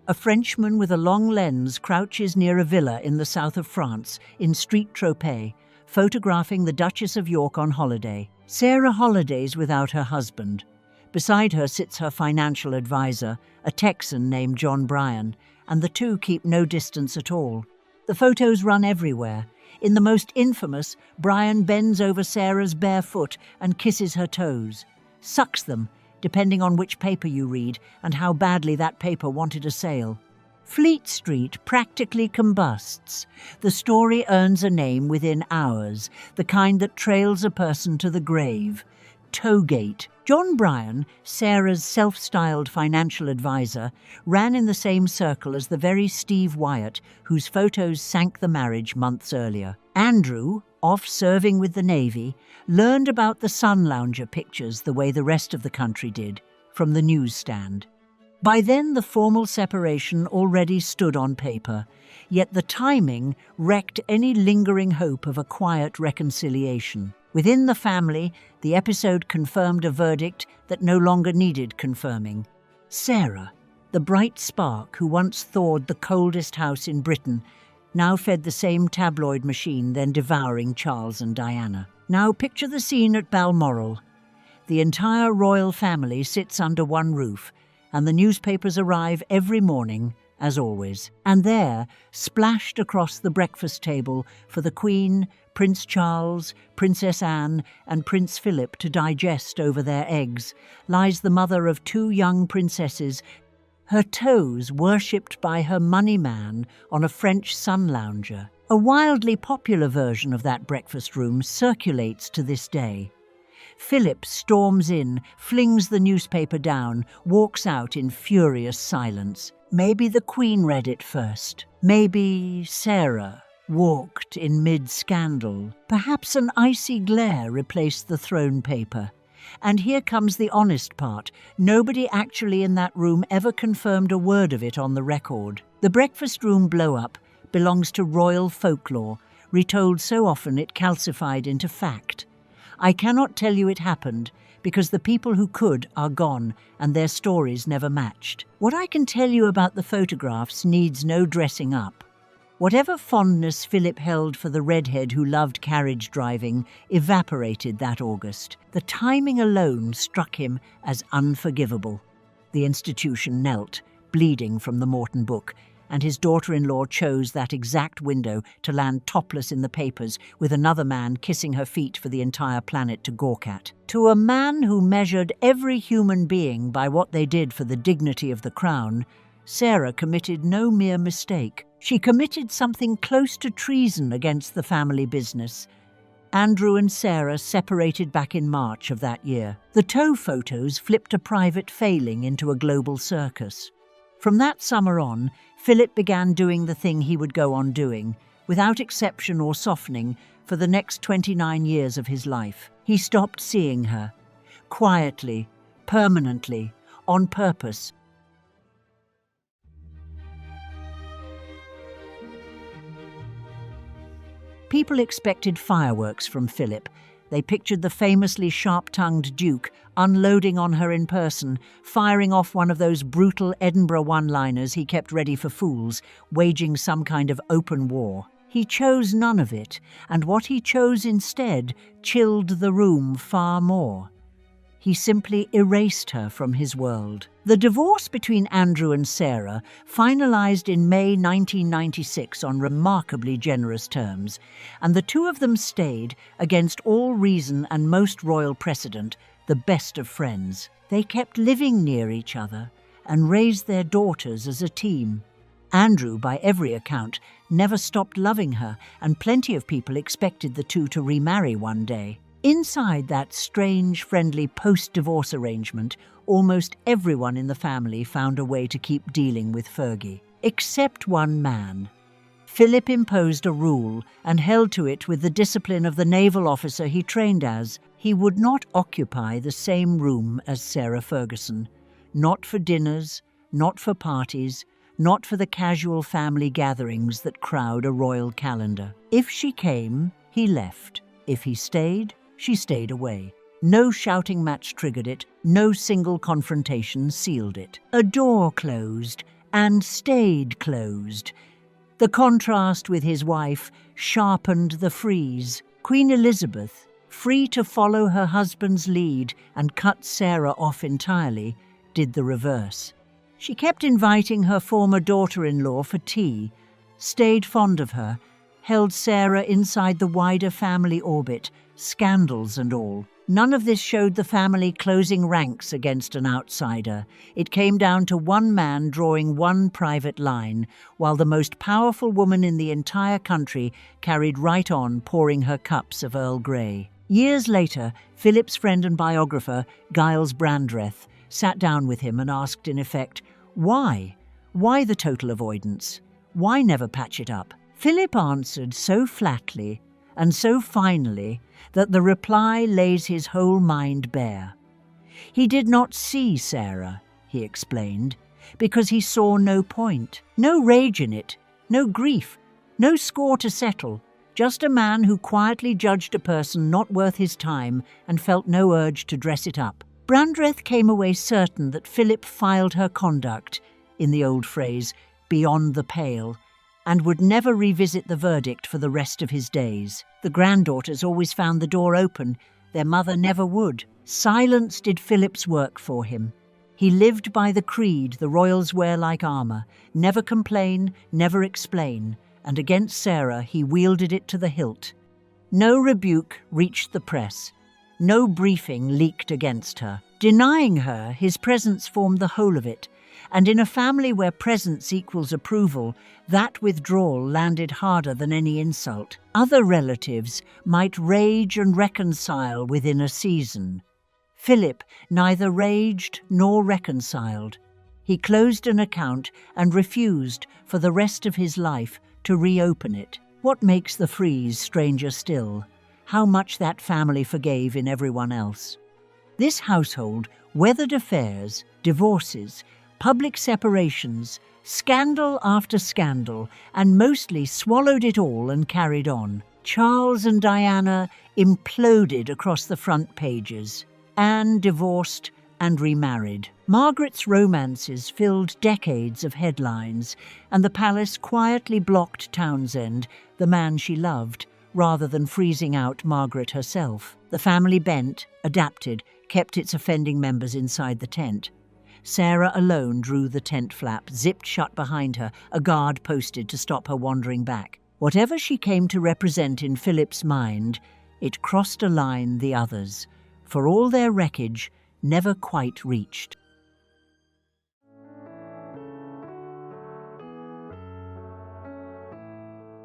A Frenchman with a long lens crouches near a villa in the south of France, in Street Tropez, photographing the Duchess of York on holiday. Sarah holidays without her husband. Beside her sits her financial advisor, a Texan named John Bryan, and the two keep no distance at all. The photos run everywhere. In the most infamous, Bryan bends over Sarah's bare foot and kisses her toes, sucks them, depending on which paper you read and how badly that paper wanted a sale. Fleet Street practically combusts. The story earns a name within hours, the kind that trails a person to the grave. Toegate. John Bryan, Sarah's self-styled financial advisor, ran in the same circle as the very Steve Wyatt, whose photos sank the marriage months earlier. Andrew, off serving with the Navy, learned about the Sun Lounger pictures the way the rest of the country did, from the newsstand. By then, the formal separation already stood on paper, yet the timing wrecked any lingering hope of a quiet reconciliation. Within the family, the episode confirmed a verdict that no longer needed confirming. Sarah, the bright spark who once thawed the coldest house in Britain, now fed the same tabloid machine then devouring Charles and Diana. Now picture the scene at Balmoral. The entire royal family sits under one roof, and the newspapers arrive every morning, as always. And there, splashed across the breakfast table for the Queen, Prince Charles, Princess Anne, and Prince Philip to digest over their eggs, lies the mother of two young princesses, her toes worshipped by her money man on a French sun lounger. A wildly popular version of that breakfast room circulates to this day. Philip storms in, flings the newspaper down, walks out in furious silence. Maybe the Queen read it first. Maybe Sarah walked in mid-scandal. Perhaps an icy glare replaced the thrown paper. And here comes the honest part. Nobody actually in that room ever confirmed a word of it on the record. The breakfast room blow-up belongs to royal folklore, retold so often it calcified into fact. I cannot tell you it happened, because the people who could are gone and their stories never matched. What I can tell you about the photographs needs no dressing up. Whatever fondness Philip held for the redhead who loved carriage driving evaporated that August. The timing alone struck him as unforgivable. The institution knelt, bleeding from the Morton book, and his daughter-in-law chose that exact window to land topless in the papers with another man kissing her feet for the entire planet to gawk at. To a man who measured every human being by what they did for the dignity of the crown, Sarah committed no mere mistake. She committed something close to treason against the family business. Andrew and Sarah separated back in March of that year. The toe photos flipped a private failing into a global circus. From that summer on, Philip began doing the thing he would go on doing, without exception or softening, for the next 29 years of his life. He stopped seeing her. Quietly, permanently, on purpose. People expected fireworks from Philip. They pictured the famously sharp-tongued Duke unloading on her in person, firing off one of those brutal Edinburgh one-liners he kept ready for fools, waging some kind of open war. He chose none of it, and what he chose instead chilled the room far more. He simply erased her from his world. The divorce between Andrew and Sarah, finalized in May 1996 on remarkably generous terms, and the two of them stayed, against all reason and most royal precedent, the best of friends. They kept living near each other and raised their daughters as a team. Andrew, by every account, never stopped loving her, and plenty of people expected the two to remarry one day. Inside that strange, friendly post-divorce arrangement, almost everyone in the family found a way to keep dealing with Fergie. Except one man. Philip imposed a rule and held to it with the discipline of the naval officer he trained as. He would not occupy the same room as Sarah Ferguson. Not for dinners, not for parties, not for the casual family gatherings that crowd a royal calendar. If she came, he left. If he stayed, she stayed away. No shouting match triggered it, no single confrontation sealed it. A door closed, and stayed closed. The contrast with his wife sharpened the freeze. Queen Elizabeth, free to follow her husband's lead and cut Sarah off entirely, did the reverse. She kept inviting her former daughter-in-law for tea, stayed fond of her, held Sarah inside the wider family orbit, scandals and all. None of this showed the family closing ranks against an outsider. It came down to one man drawing one private line, while the most powerful woman in the entire country carried right on pouring her cups of Earl Grey. Years later, Philip's friend and biographer, Giles Brandreth, sat down with him and asked in effect, why? Why the total avoidance? Why never patch it up? Philip answered so flatly and so finally that the reply lays his whole mind bare. He did not see Sarah, he explained, because he saw no point, no rage in it, no grief, no score to settle, just a man who quietly judged a person not worth his time and felt no urge to dress it up. Brandreth came away certain that Philip filed her conduct, in the old phrase, beyond the pale, and would never revisit the verdict for the rest of his days. The granddaughters always found the door open. Their mother never would. Silence did Philip's work for him. He lived by the creed the royals wear like armour, never complain, never explain, and against Sarah he wielded it to the hilt. No rebuke reached the press. No briefing leaked against her. Denying her, his presence formed the whole of it, and in a family where presence equals approval, that withdrawal landed harder than any insult. Other relatives might rage and reconcile within a season. Philip neither raged nor reconciled. He closed an account and refused, for the rest of his life, to reopen it. What makes the freeze stranger still? How much that family forgave in everyone else. This household weathered affairs, divorces, public separations, scandal after scandal, and mostly swallowed it all and carried on. Charles and Diana imploded across the front pages. Anne divorced and remarried. Margaret's romances filled decades of headlines, and the palace quietly blocked Townsend, the man she loved, rather than freezing out Margaret herself. The family bent, adapted, kept its offending members inside the tent. Sarah alone drew the tent flap, zipped shut behind her, a guard posted to stop her wandering back. Whatever she came to represent in Philip's mind, it crossed a line the others, for all their wreckage, never quite reached.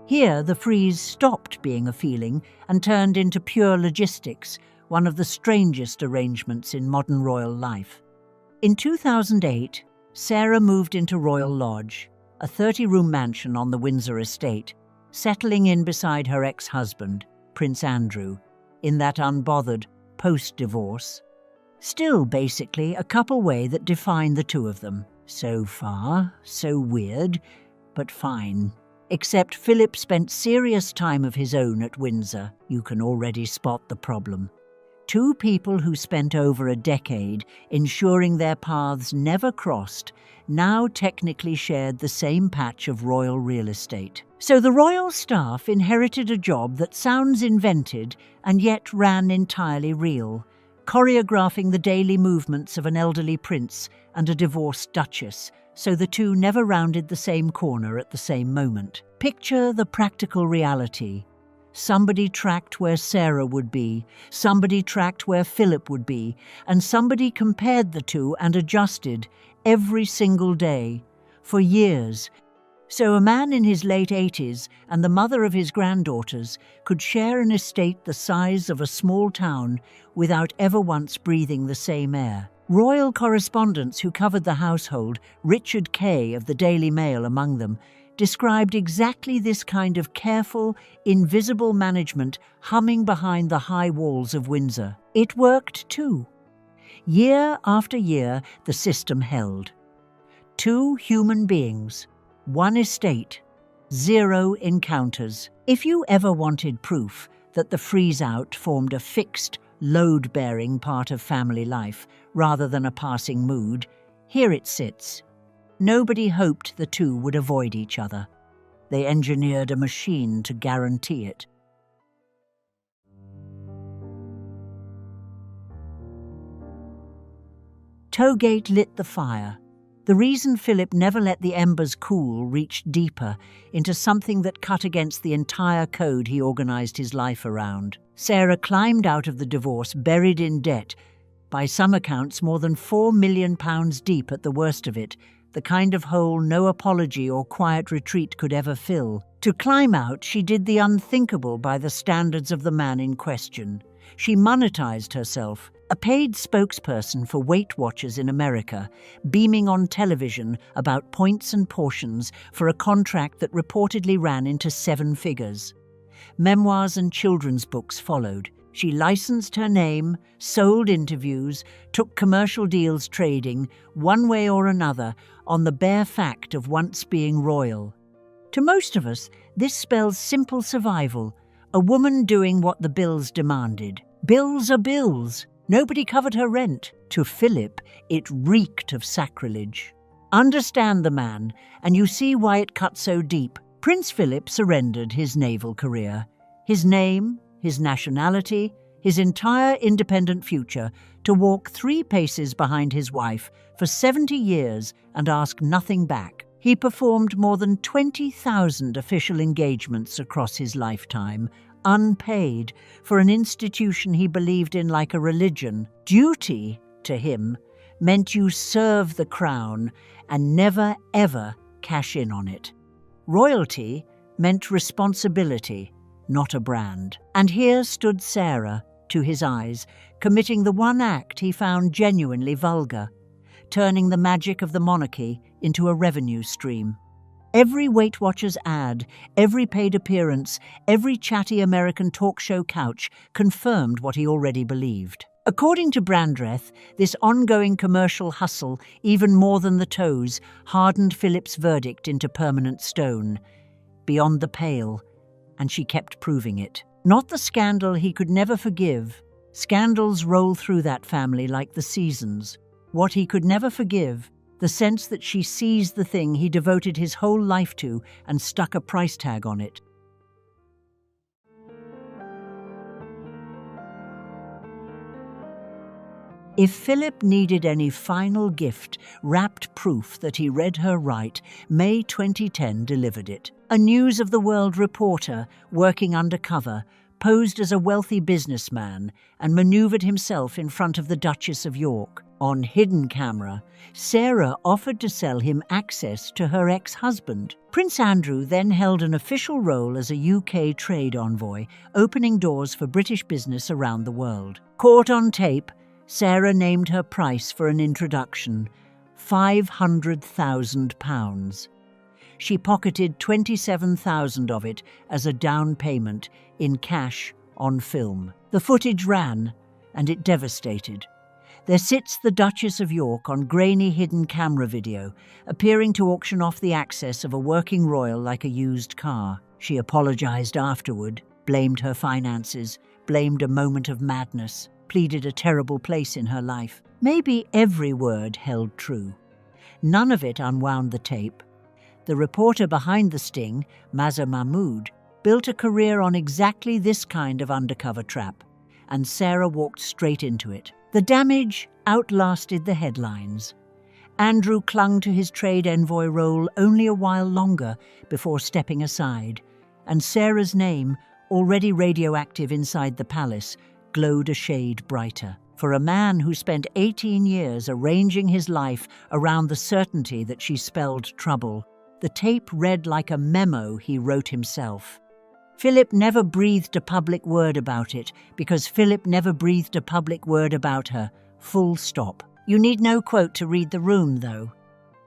Here, the freeze stopped being a feeling and turned into pure logistics, one of the strangest arrangements in modern royal life. In 2008, Sarah moved into Royal Lodge, a 30-room mansion on the Windsor estate, settling in beside her ex-husband, Prince Andrew, in that unbothered post-divorce. Still, basically, a couple way that defined the two of them. So far, so weird, but fine. Except Philip spent serious time of his own at Windsor. You can already spot the problem. Two people who spent over a decade ensuring their paths never crossed now technically shared the same patch of royal real estate. So the royal staff inherited a job that sounds invented and yet ran entirely real, choreographing the daily movements of an elderly prince and a divorced duchess, so the two never rounded the same corner at the same moment. Picture the practical reality. Somebody tracked where Sarah would be, somebody tracked where Philip would be, and somebody compared the two and adjusted every single day, for years. So a man in his late 80s and the mother of his granddaughters could share an estate the size of a small town without ever once breathing the same air. Royal correspondents who covered the household, Richard Kay of the Daily Mail among them, described exactly this kind of careful, invisible management humming behind the high walls of Windsor. It worked too. Year after year, the system held. 2 human beings, 1 estate, 0 encounters. If you ever wanted proof that the freeze-out formed a fixed, load-bearing part of family life rather than a passing mood, here it sits. Nobody hoped the two would avoid each other. They engineered a machine to guarantee it. Towgate lit the fire. The reason Philip never let the embers cool reached deeper into something that cut against the entire code he organized his life around. Sarah climbed out of the divorce buried in debt, by some accounts more than £4 million deep at the worst of it, the kind of hole no apology or quiet retreat could ever fill. To climb out, she did the unthinkable by the standards of the man in question. She monetized herself, a paid spokesperson for Weight Watchers in America, beaming on television about points and portions for a contract that reportedly ran into 7 figures. Memoirs and children's books followed. She licensed her name, sold interviews, took commercial deals trading, one way or another, on the bare fact of once being royal. To most of us, this spells simple survival, a woman doing what the bills demanded. Bills are bills. Nobody covered her rent. To Philip, it reeked of sacrilege. Understand the man, and you see why it cut so deep. Prince Philip surrendered his naval career, his name, his nationality, his entire independent future, to walk 3 paces behind his wife for 70 years and ask nothing back. He performed more than 20,000 official engagements across his lifetime, unpaid, for an institution he believed in like a religion. Duty, to him, meant you serve the crown and never, ever cash in on it. Royalty meant responsibility, not a brand. And here stood Sarah, to his eyes, committing the one act he found genuinely vulgar, turning the magic of the monarchy into a revenue stream. Every Weight Watchers ad, every paid appearance, every chatty American talk show couch confirmed what he already believed. According to Brandreth, this ongoing commercial hustle, even more than the toes, hardened Philip's verdict into permanent stone. Beyond the pale, and she kept proving it. Not the scandal he could never forgive. Scandals roll through that family like the seasons. What he could never forgive, the sense that she seized the thing he devoted his whole life to and stuck a price tag on it. If Philip needed any final gift, wrapped proof that he read her right, May 2010 delivered it. A News of the World reporter, working undercover, posed as a wealthy businessman and maneuvered himself in front of the Duchess of York. On hidden camera, Sarah offered to sell him access to her ex-husband. Prince Andrew then held an official role as a UK trade envoy, opening doors for British business around the world. Caught on tape, Sarah named her price for an introduction, £500,000. She pocketed $27,000 of it as a down payment in cash on film. The footage ran, and it devastated. There sits the Duchess of York on grainy hidden camera video, appearing to auction off the access of a working royal like a used car. She apologized afterward, blamed her finances, blamed a moment of madness, pleaded a terrible place in her life. Maybe every word held true. None of it unwound the tape. The reporter behind the sting, Mazza Mahmood, built a career on exactly this kind of undercover trap, and Sarah walked straight into it. The damage outlasted the headlines. Andrew clung to his trade envoy role only a while longer before stepping aside, and Sarah's name, already radioactive inside the palace, glowed a shade brighter. For a man who spent 18 years arranging his life around the certainty that she spelled trouble, the tape read like a memo he wrote himself. Philip never breathed a public word about it, because Philip never breathed a public word about her. Full stop. You need no quote to read the room, though.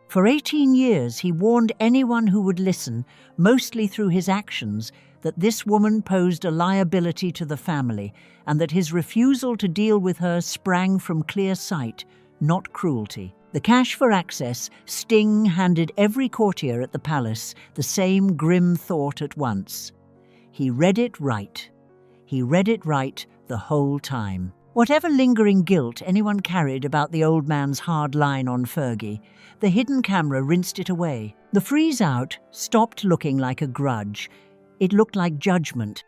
For 18 years he warned anyone who would listen, mostly through his actions, that this woman posed a liability to the family, and that his refusal to deal with her sprang from clear sight, not cruelty. The cash for access, Sting handed every courtier at the palace the same grim thought at once. He read it right. He read it right the whole time. Whatever lingering guilt anyone carried about the old man's hard line on Fergie, the hidden camera rinsed it away. The freeze-out stopped looking like a grudge. It looked like judgment.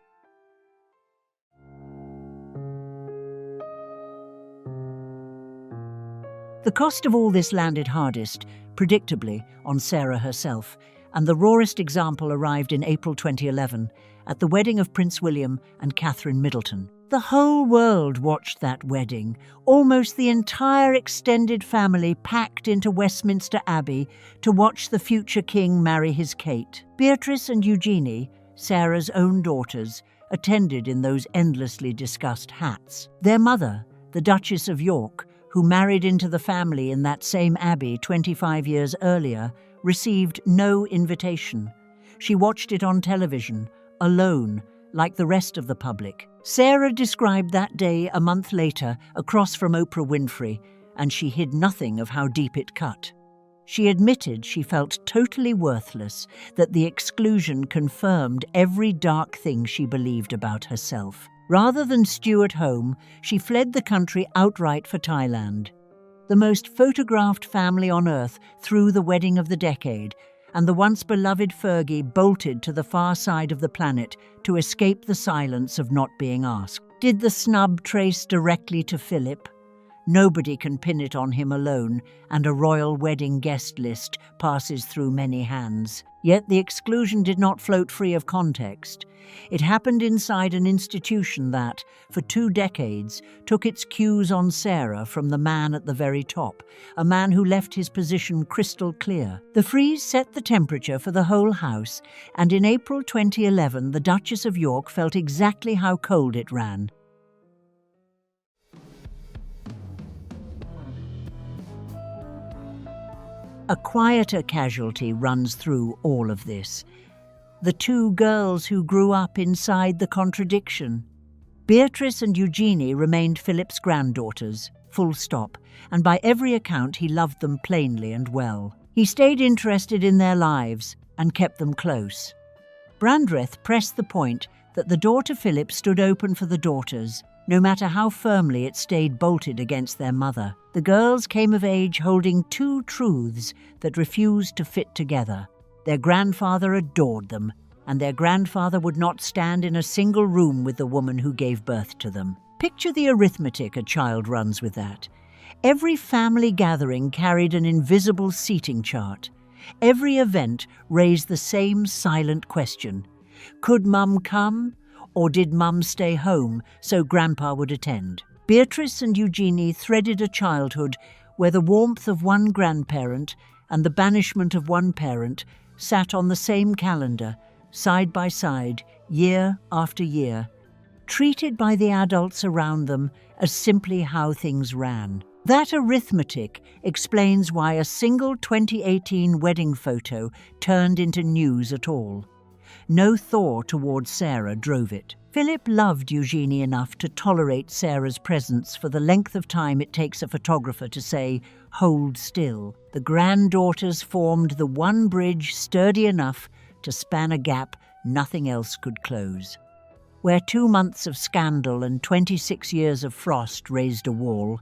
The cost of all this landed hardest, predictably, on Sarah herself, and the rawest example arrived in April 2011 at the wedding of Prince William and Catherine Middleton. The whole world watched that wedding, almost the entire extended family packed into Westminster Abbey to watch the future king marry his Kate. Beatrice and Eugenie, Sarah's own daughters, attended in those endlessly discussed hats. Their mother, the Duchess of York, who married into the family in that same abbey 25 years earlier, received no invitation. She watched it on television, alone, like the rest of the public. Sarah described that day a month later across from Oprah Winfrey, and she hid nothing of how deep it cut. She admitted she felt totally worthless, that the exclusion confirmed every dark thing she believed about herself. Rather than stew at home, she fled the country outright for Thailand. The most photographed family on earth threw the wedding of the decade, and the once beloved Fergie bolted to the far side of the planet to escape the silence of not being asked. Did the snub trace directly to Philip? Nobody can pin it on him alone, and a royal wedding guest list passes through many hands. Yet the exclusion did not float free of context. It happened inside an institution that, for 2 decades, took its cues on Sarah from the man at the very top, a man who left his position crystal clear. The freeze set the temperature for the whole house, and in April 2011 the Duchess of York felt exactly how cold it ran. A quieter casualty runs through all of this. The 2 girls who grew up inside the contradiction. Beatrice and Eugenie remained Philip's granddaughters, full stop, and by every account he loved them plainly and well. He stayed interested in their lives and kept them close. Brandreth pressed the point that the door to Philip stood open for the daughters, no matter how firmly it stayed bolted against their mother. The girls came of age holding 2 truths that refused to fit together. Their grandfather adored them, and their grandfather would not stand in a single room with the woman who gave birth to them. Picture the arithmetic a child runs with that. Every family gathering carried an invisible seating chart. Every event raised the same silent question. Could Mum come? Or did Mum stay home so Grandpa would attend? Beatrice and Eugenie threaded a childhood where the warmth of one grandparent and the banishment of one parent sat on the same calendar, side by side, year after year, treated by the adults around them as simply how things ran. That arithmetic explains why a single 2018 wedding photo turned into news at all. No thaw towards Sarah drove it. Philip loved Eugenie enough to tolerate Sarah's presence for the length of time it takes a photographer to say, "Hold still." The granddaughters formed the one bridge sturdy enough to span a gap nothing else could close. Where 2 months of scandal and 26 years of frost raised a wall,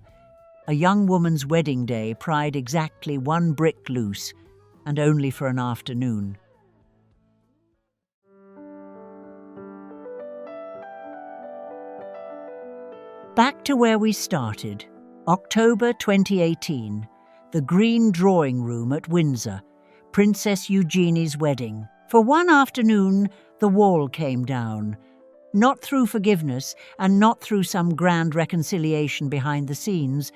a young woman's wedding day pried exactly 1 brick loose, and only for an afternoon. Back to where we started, October 2018, the Green Drawing Room at Windsor, Princess Eugenie's wedding. For one afternoon, the wall came down, not through forgiveness and not through some grand reconciliation behind the scenes,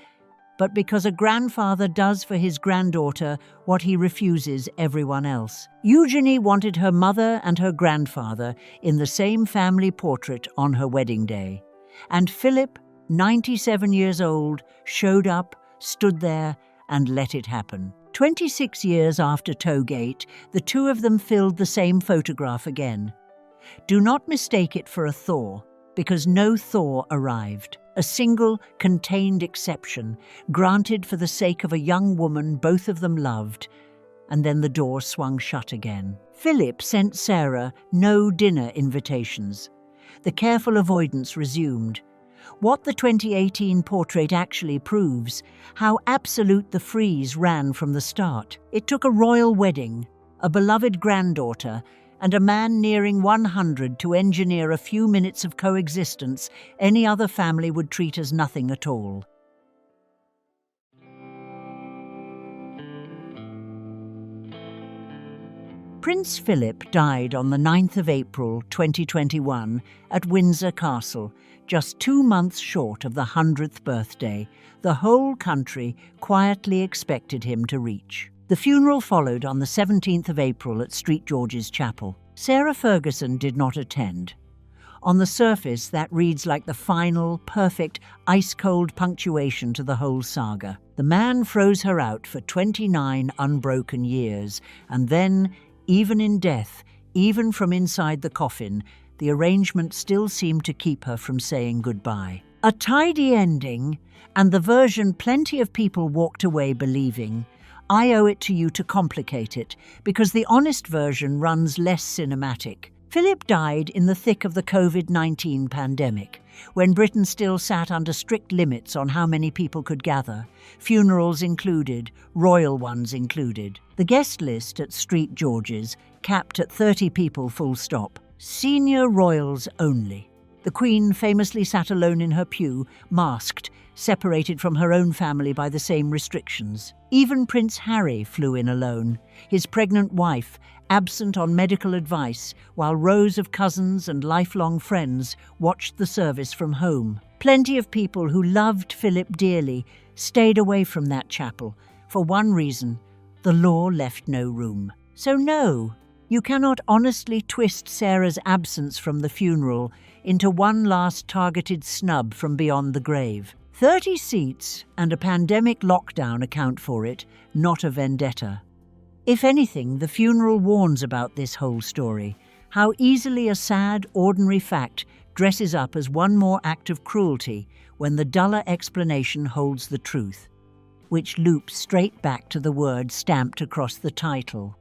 but because a grandfather does for his granddaughter what he refuses everyone else. Eugenie wanted her mother and her grandfather in the same family portrait on her wedding day, and Philip, 97 years old, showed up, stood there, and let it happen. 26 years after Toegate, the 2 of them filled the same photograph again. Do not mistake it for a thaw, because no thaw arrived. A single, contained exception, granted for the sake of a young woman both of them loved, and then the door swung shut again. Philip sent Sarah no dinner invitations. The careful avoidance resumed. What the 2018 portrait actually proves, how absolute the freeze ran from the start. It took a royal wedding, a beloved granddaughter, and a man nearing 100 to engineer a few minutes of coexistence any other family would treat as nothing at all. Prince Philip died on the 9th of April 2021 at Windsor Castle, just 2 months short of the 100th birthday the whole country quietly expected him to reach. The funeral followed on the 17th of April at St George's Chapel. Sarah Ferguson did not attend. On the surface, that reads like the final, perfect, ice-cold punctuation to the whole saga. The man froze her out for 29 unbroken years, and then, even in death, even from inside the coffin, the arrangement still seemed to keep her from saying goodbye. A tidy ending, and the version plenty of people walked away believing. I owe it to you to complicate it, because the honest version runs less cinematic. Philip died in the thick of the COVID-19 pandemic, when Britain still sat under strict limits on how many people could gather, funerals included, royal ones included. The guest list at St George's capped at 30 people full stop. Senior royals only. The Queen famously sat alone in her pew, masked, separated from her own family by the same restrictions. Even Prince Harry flew in alone, his pregnant wife absent on medical advice, while rows of cousins and lifelong friends watched the service from home. Plenty of people who loved Philip dearly stayed away from that chapel. For one reason, the law left no room. So no, you cannot honestly twist Sarah's absence from the funeral into one last targeted snub from beyond the grave. 30 seats and a pandemic lockdown account for it, not a vendetta. If anything, the funeral warns about this whole story, how easily a sad, ordinary fact dresses up as one more act of cruelty when the duller explanation holds the truth, which loops straight back to the word stamped across the title.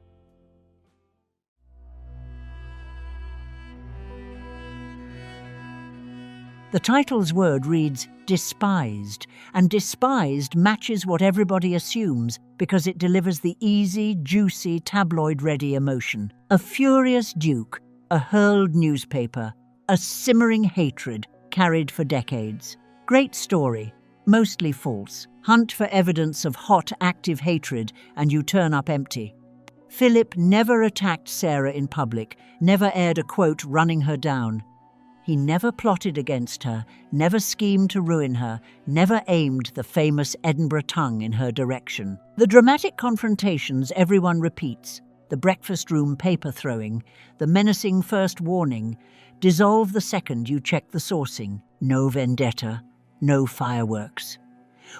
The title's word reads despised, and despised matches what everybody assumes because it delivers the easy, juicy, tabloid-ready emotion. A furious duke, a hurled newspaper, a simmering hatred carried for decades. Great story, mostly false. Hunt for evidence of hot, active hatred and you turn up empty. Philip never attacked Sarah in public, never aired a quote running her down. He never plotted against her, never schemed to ruin her, never aimed the famous Edinburgh tongue in her direction. The dramatic confrontations everyone repeats, the breakfast room paper throwing, the menacing first warning, dissolve the second you check the sourcing. No vendetta, no fireworks.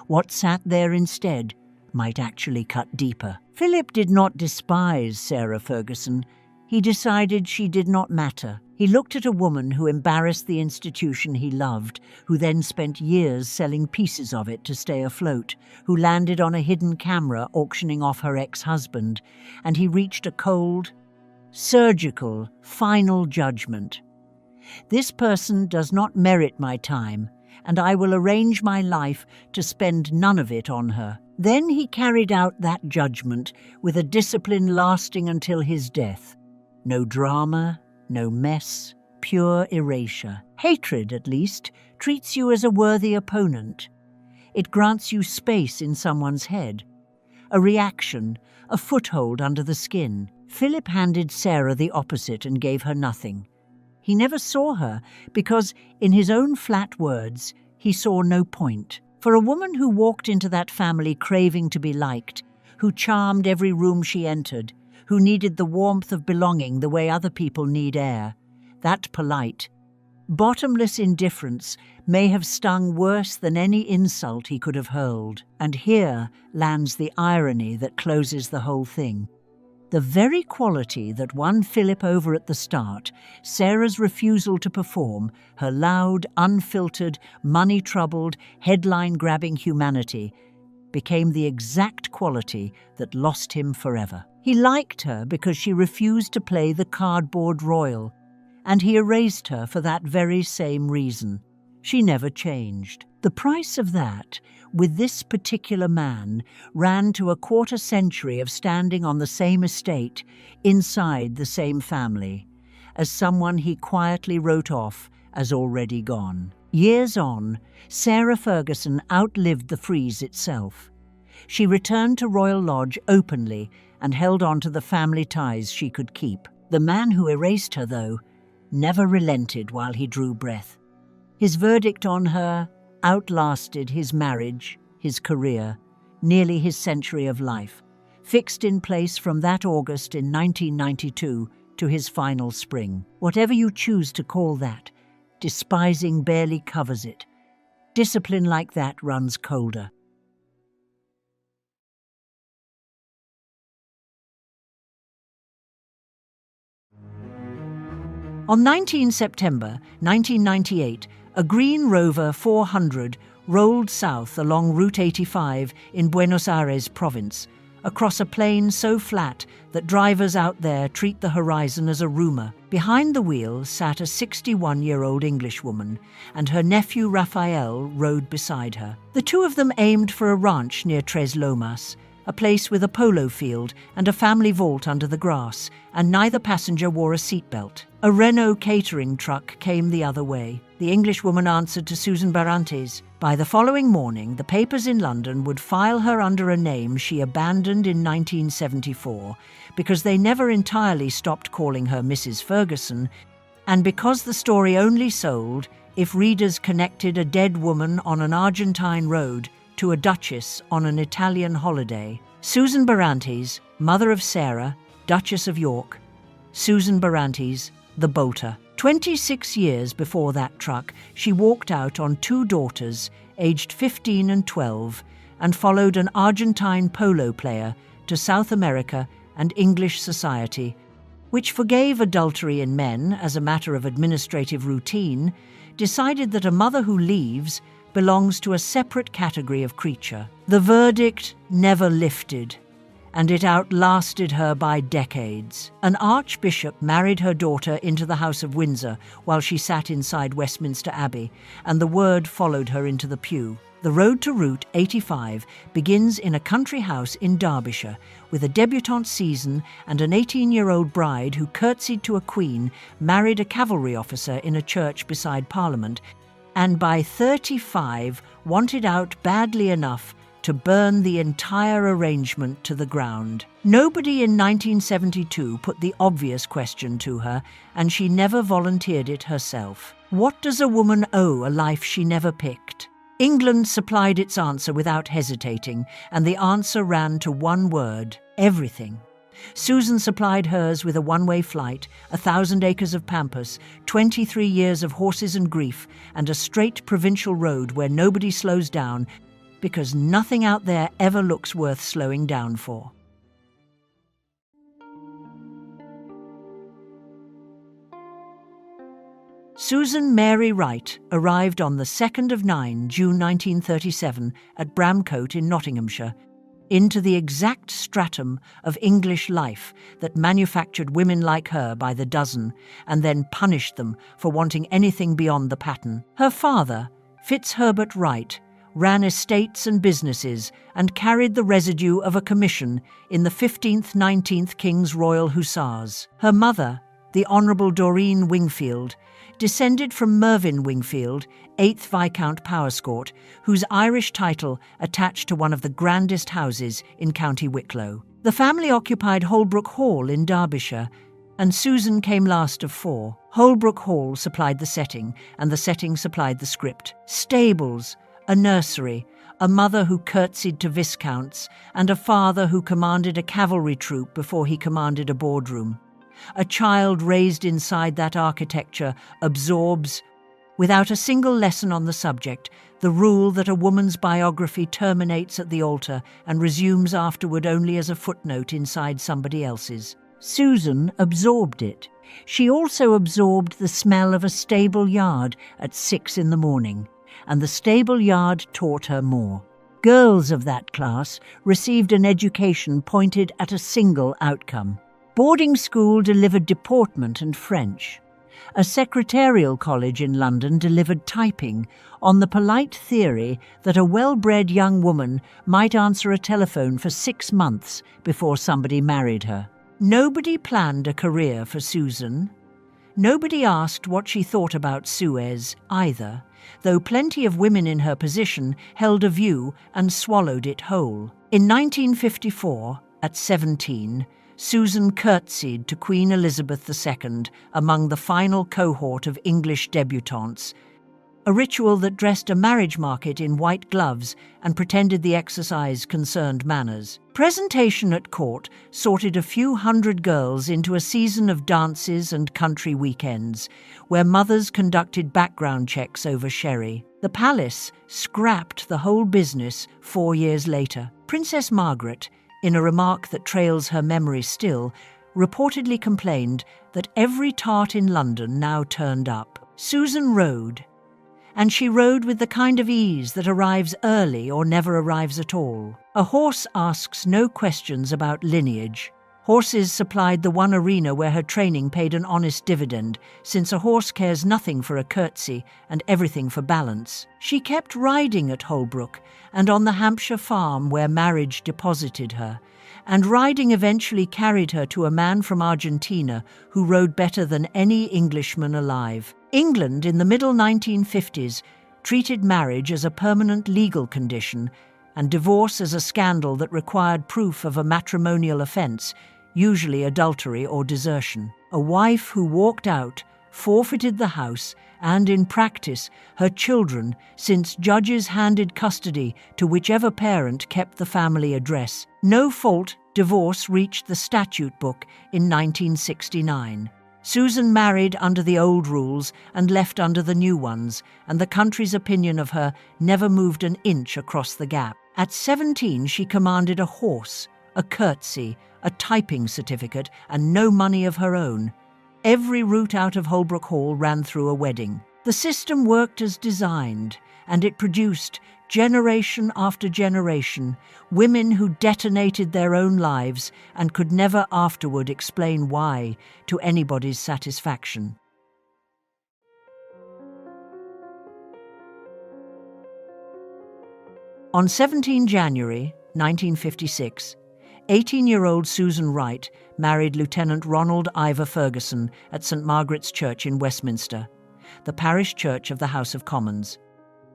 What sat there instead might actually cut deeper. Philip did not despise Sarah Ferguson. He decided she did not matter. He looked at a woman who embarrassed the institution he loved, who then spent years selling pieces of it to stay afloat, who landed on a hidden camera auctioning off her ex-husband, and he reached a cold, surgical, final judgment. This person does not merit my time, and I will arrange my life to spend none of it on her. Then he carried out that judgment with a discipline lasting until his death. No drama, no mess, pure erasure. Hatred, at least, treats you as a worthy opponent. It grants you space in someone's head, a reaction, a foothold under the skin. Philip handed Sarah the opposite and gave her nothing. He never saw her because, in his own flat words, he saw no point. For a woman who walked into that family craving to be liked, who charmed every room she entered, who needed the warmth of belonging the way other people need air, that polite, bottomless indifference may have stung worse than any insult he could have hurled. And here lands the irony that closes the whole thing. The very quality that won Philip over at the start, Sarah's refusal to perform, her loud, unfiltered, money-troubled, headline-grabbing humanity, became the exact quality that lost him forever. He liked her because she refused to play the cardboard royal, and he erased her for that very same reason. She never changed. The price of that, with this particular man, ran to a quarter century of standing on the same estate, inside the same family, as someone he quietly wrote off as already gone. Years on, Sarah Ferguson outlived the frieze itself. She returned to Royal Lodge openly and held on to the family ties she could keep. The man who erased her, though, never relented while he drew breath. His verdict on her outlasted his marriage, his career, nearly his century of life, fixed in place from that August in 1992 to his final spring. Whatever you choose to call that, despising barely covers it. Discipline like that runs colder. On 19 September 1998, a Green Rover 400 rolled south along Route 85 in Buenos Aires province, across a plain so flat that drivers out there treat the horizon as a rumour. Behind the wheel sat a 61-year-old Englishwoman, and her nephew Raphael rode beside her. The two of them aimed for a ranch near Tres Lomas, a place with a polo field and a family vault under the grass, and neither passenger wore a seatbelt. A Renault catering truck came the other way. The Englishwoman answered to Susan Barrantes. By the following morning, the papers in London would file her under a name she abandoned in 1974 because they never entirely stopped calling her Mrs. Ferguson, and because the story only sold if readers connected a dead woman on an Argentine road to a duchess on an Italian holiday. Susan Barrantes, mother of Sarah, Duchess of York. Susan Barrantes, the bolter. 26 years before that truck, she walked out on two daughters, aged 15 and 12, and followed an Argentine polo player to South America and English society, which forgave adultery in men as a matter of administrative routine, decided that a mother who leaves belongs to a separate category of creature. The verdict never lifted, and it outlasted her by decades. An archbishop married her daughter into the House of Windsor while she sat inside Westminster Abbey, and the word followed her into the pew. The road to Route 85 begins in a country house in Derbyshire, with a debutante season and an 18-year-old bride who curtsied to a queen, married a cavalry officer in a church beside Parliament, and by 35 wanted out badly enough to burn the entire arrangement to the ground. Nobody in 1972 put the obvious question to her, and she never volunteered it herself. What does a woman owe a life she never picked? England supplied its answer without hesitating, and the answer ran to one word: everything. Susan supplied hers with a one-way flight, 1,000 acres of pampas, 23 years of horses and grief, and a straight provincial road where nobody slows down, because nothing out there ever looks worth slowing down for. Susan Mary Wright arrived on the 2nd of June 1937 at Bramcote in Nottinghamshire, into the exact stratum of English life that manufactured women like her by the dozen and then punished them for wanting anything beyond the pattern. Her father, Fitzherbert Wright, ran estates and businesses and carried the residue of a commission in the 15th 19th King's Royal Hussars. Her mother, the Honourable Doreen Wingfield, descended from Mervyn Wingfield, 8th Viscount Powerscourt, whose Irish title attached to one of the grandest houses in County Wicklow. The family occupied Holbrook Hall in Derbyshire, and Susan came last of four. Holbrook Hall supplied the setting, and the setting supplied the script. Stables, a nursery, a mother who curtsied to viscounts, and a father who commanded a cavalry troop before he commanded a boardroom. A child raised inside that architecture absorbs, without a single lesson on the subject, the rule that a woman's biography terminates at the altar and resumes afterward only as a footnote inside somebody else's. Susan absorbed it. She also absorbed the smell of a stable yard at 6 in the morning, and the stable yard taught her more. Girls of that class received an education pointed at a single outcome. Boarding school delivered deportment and French. a secretarial college in London delivered typing on the polite theory that a well-bred young woman might answer a telephone for 6 months before somebody married her. Nobody planned a career for Susan. Nobody asked what she thought about Suez either, though plenty of women in her position held a view and swallowed it whole. In 1954, at 17, Susan curtsied to Queen Elizabeth II among the final cohort of English debutantes, a ritual that dressed a marriage market in white gloves and pretended the exercise concerned manners. Presentation at court sorted a few hundred girls into a season of dances and country weekends, where mothers conducted background checks over sherry. The palace scrapped the whole business 4 years later. Princess Margaret, in a remark that trails her memory still, reportedly complained that every tart in London now turned up. Susan rode, and she rode with the kind of ease that arrives early or never arrives at all. A horse asks no questions about lineage. Horses supplied the one arena where her training paid an honest dividend, since a horse cares nothing for a curtsy and everything for balance. She kept riding at Holbrook and on the Hampshire farm where marriage deposited her, and riding eventually carried her to a man from Argentina who rode better than any Englishman alive. England in the middle 1950s treated marriage as a permanent legal condition and divorce as a scandal that required proof of a matrimonial offence, usually adultery or desertion. A wife who walked out forfeited the house and, in practice, her children, since judges handed custody to whichever parent kept the family address. No fault divorce reached the statute book in 1969. Susan married under the old rules and left under the new ones, and the country's opinion of her never moved an inch across the gap. At 17, she commanded a horse, a curtsy, a typing certificate, and no money of her own. Every route out of Holbrook Hall ran through a wedding. The system worked as designed, and it produced, generation after generation, women who detonated their own lives and could never afterward explain why to anybody's satisfaction. On 17 January 1956, 18-year-old Susan Wright married Lieutenant Ronald Ivor Ferguson at St Margaret's Church in Westminster, the parish church of the House of Commons.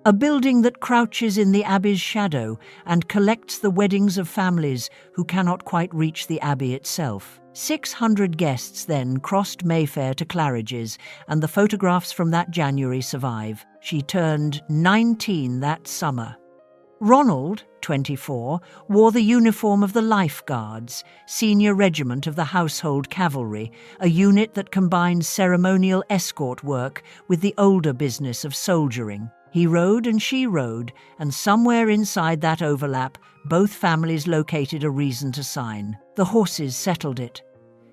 A building that crouches in the Abbey's shadow and collects the weddings of families who cannot quite reach the Abbey itself. 600 guests then crossed Mayfair to Claridge's, and the photographs from that January survive. She turned 19 that summer. Ronald, 24, wore the uniform of the Life Guards, senior regiment of the Household Cavalry, a unit that combines ceremonial escort work with the older business of soldiering. He rode and she rode, and somewhere inside that overlap, both families located a reason to sign. The horses settled it.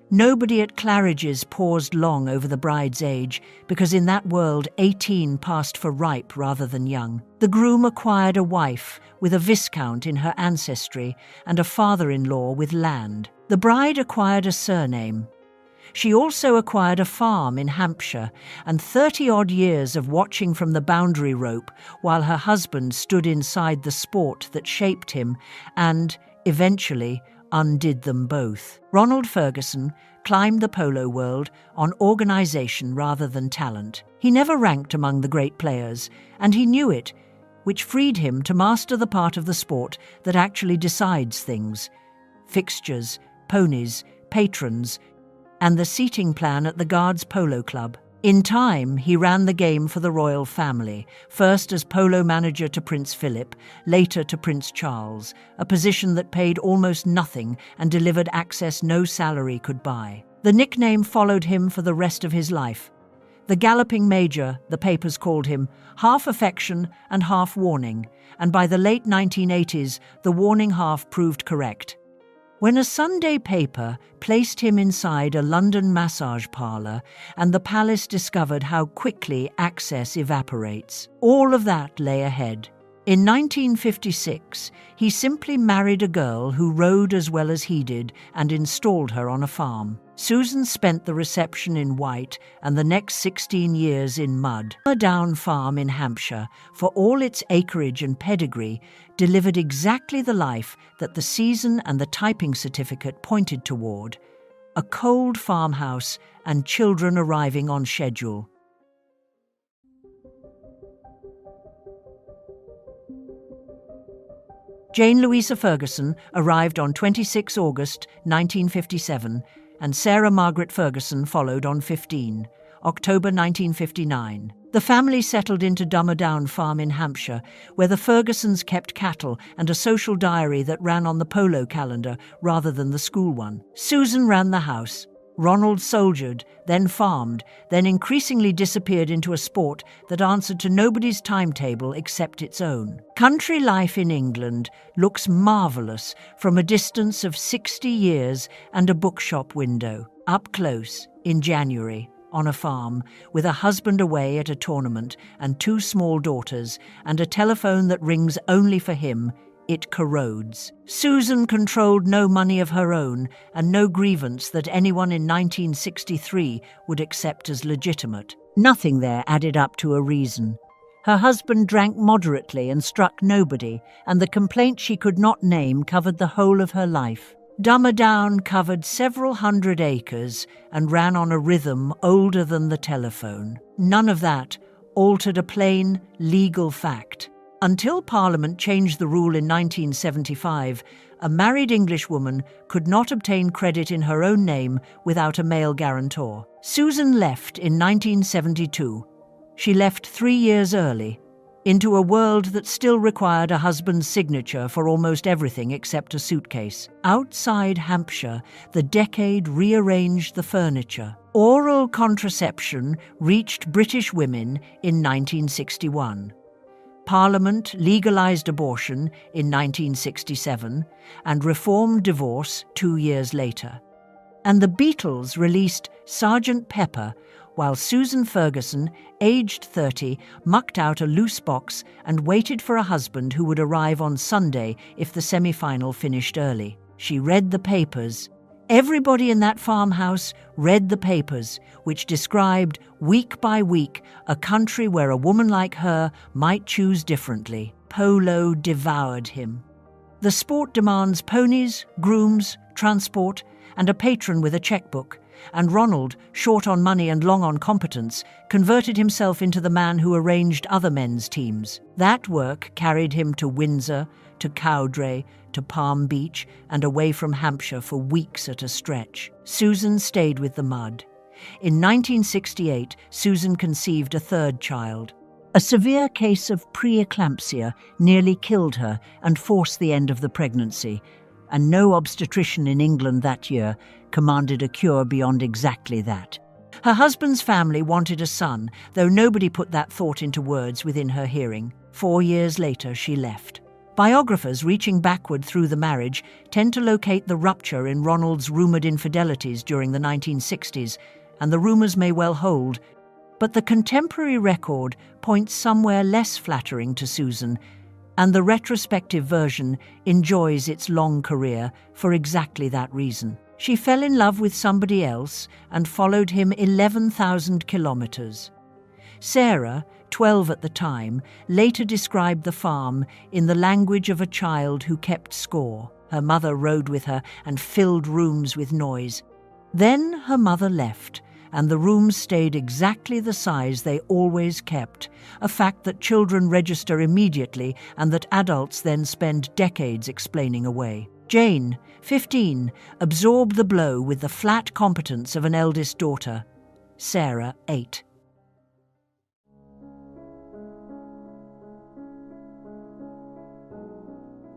Nobody at Claridge's paused long over the bride's age, because in that world 18 passed for ripe rather than young. The groom acquired a wife with a viscount in her ancestry and a father-in-law with land. The bride acquired a surname. She also acquired a farm in Hampshire and 30-odd years of watching from the boundary rope while her husband stood inside the sport that shaped him and, eventually, undid them both. Ronald Ferguson climbed the polo world on organisation rather than talent. He never ranked among the great players, and he knew it, which freed him to master the part of the sport that actually decides things: fixtures, ponies, patrons, and the seating plan at the Guards Polo Club. In time, he ran the game for the royal family, first as polo manager to Prince Philip, later to Prince Charles, a position that paid almost nothing and delivered access no salary could buy. The nickname followed him for the rest of his life. The Galloping Major, the papers called him, half affection and half warning, and by the late 1980s, the warning half proved correct. When a Sunday paper placed him inside a London massage parlour and the palace discovered how quickly access evaporates. All of that lay ahead. In 1956, he simply married a girl who rode as well as he did and installed her on a farm. Susan spent the reception in white and the next 16 years in mud. Her Down farm in Hampshire, for all its acreage and pedigree, delivered exactly the life that the season and the typing certificate pointed toward: a cold farmhouse and children arriving on schedule. Jane Louisa Ferguson arrived on 26 August 1957, and Sarah Margaret Ferguson followed on 15 October 1959. The family settled into Down Farm in Hampshire, where the Fergusons kept cattle and a social diary that ran on the polo calendar rather than the school one. Susan ran the house. Ronald soldiered, then farmed, then increasingly disappeared into a sport that answered to nobody's timetable except its own. Country life in England looks marvellous from a distance of 60 years and a bookshop window. Up close, in January, on a farm, with a husband away at a tournament and 2 small daughters, and a telephone that rings only for him, it corrodes. Susan controlled no money of her own and no grievance that anyone in 1963 would accept as legitimate. Nothing there added up to a reason. Her husband drank moderately and struck nobody, and the complaint she could not name covered the whole of her life. Down covered several hundred acres and ran on a rhythm older than the telephone. None of that altered a plain, legal fact. Until Parliament changed the rule in 1975, a married Englishwoman could not obtain credit in her own name without a male guarantor. Susan left in 1972. She left 3 years early, into a world that still required a husband's signature for almost everything except a suitcase. Outside Hampshire, the decade rearranged the furniture. Oral contraception reached British women in 1961. Parliament legalised abortion in 1967 and reformed divorce 2 years later. And the Beatles released Sgt. Pepper, while Susan Ferguson, aged 30, mucked out a loose box and waited for a husband who would arrive on Sunday if the semi-final finished early. She read the papers. Everybody in that farmhouse read the papers, which described, week by week, a country where a woman like her might choose differently. Polo devoured him. The sport demands ponies, grooms, transport, and a patron with a checkbook, and Ronald, short on money and long on competence, converted himself into the man who arranged other men's teams. That work carried him to Windsor, to Cowdray, to Palm Beach, and away from Hampshire for weeks at a stretch. Susan stayed with the mud. In 1968, Susan conceived a 3rd child. A severe case of preeclampsia nearly killed her and forced the end of the pregnancy, and no obstetrician in England that year commanded a cure beyond exactly that. Her husband's family wanted a son, though nobody put that thought into words within her hearing. 4 years later, she left. Biographers reaching backward through the marriage tend to locate the rupture in Ronald's rumoured infidelities during the 1960s, and the rumours may well hold, but the contemporary record points somewhere less flattering to Susan, and the retrospective version enjoys its long career for exactly that reason. She fell in love with somebody else and followed him 11,000 kilometres. Sarah, 12 at the time, later described the farm in the language of a child who kept score. Her mother rode with her and filled rooms with noise. Then her mother left, and the rooms stayed exactly the size they always kept, a fact that children register immediately and that adults then spend decades explaining away. Jane, 15, absorbed the blow with the flat competence of an eldest daughter. Sarah, 8.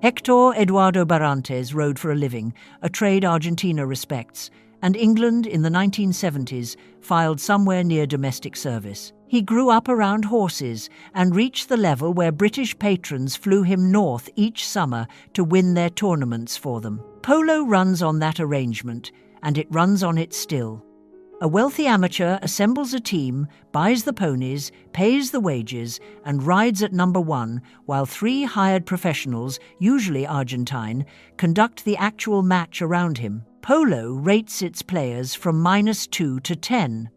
Hector Eduardo Barrantes rode for a living, a trade Argentina respects, and England in the 1970s filed somewhere near domestic service. He grew up around horses and reached the level where British patrons flew him north each summer to win their tournaments for them. Polo runs on that arrangement, and it runs on it still. A wealthy amateur assembles a team, buys the ponies, pays the wages, and rides at number 1, while 3 hired professionals, usually Argentine, conduct the actual match around him. Polo rates its players from -2 to 10.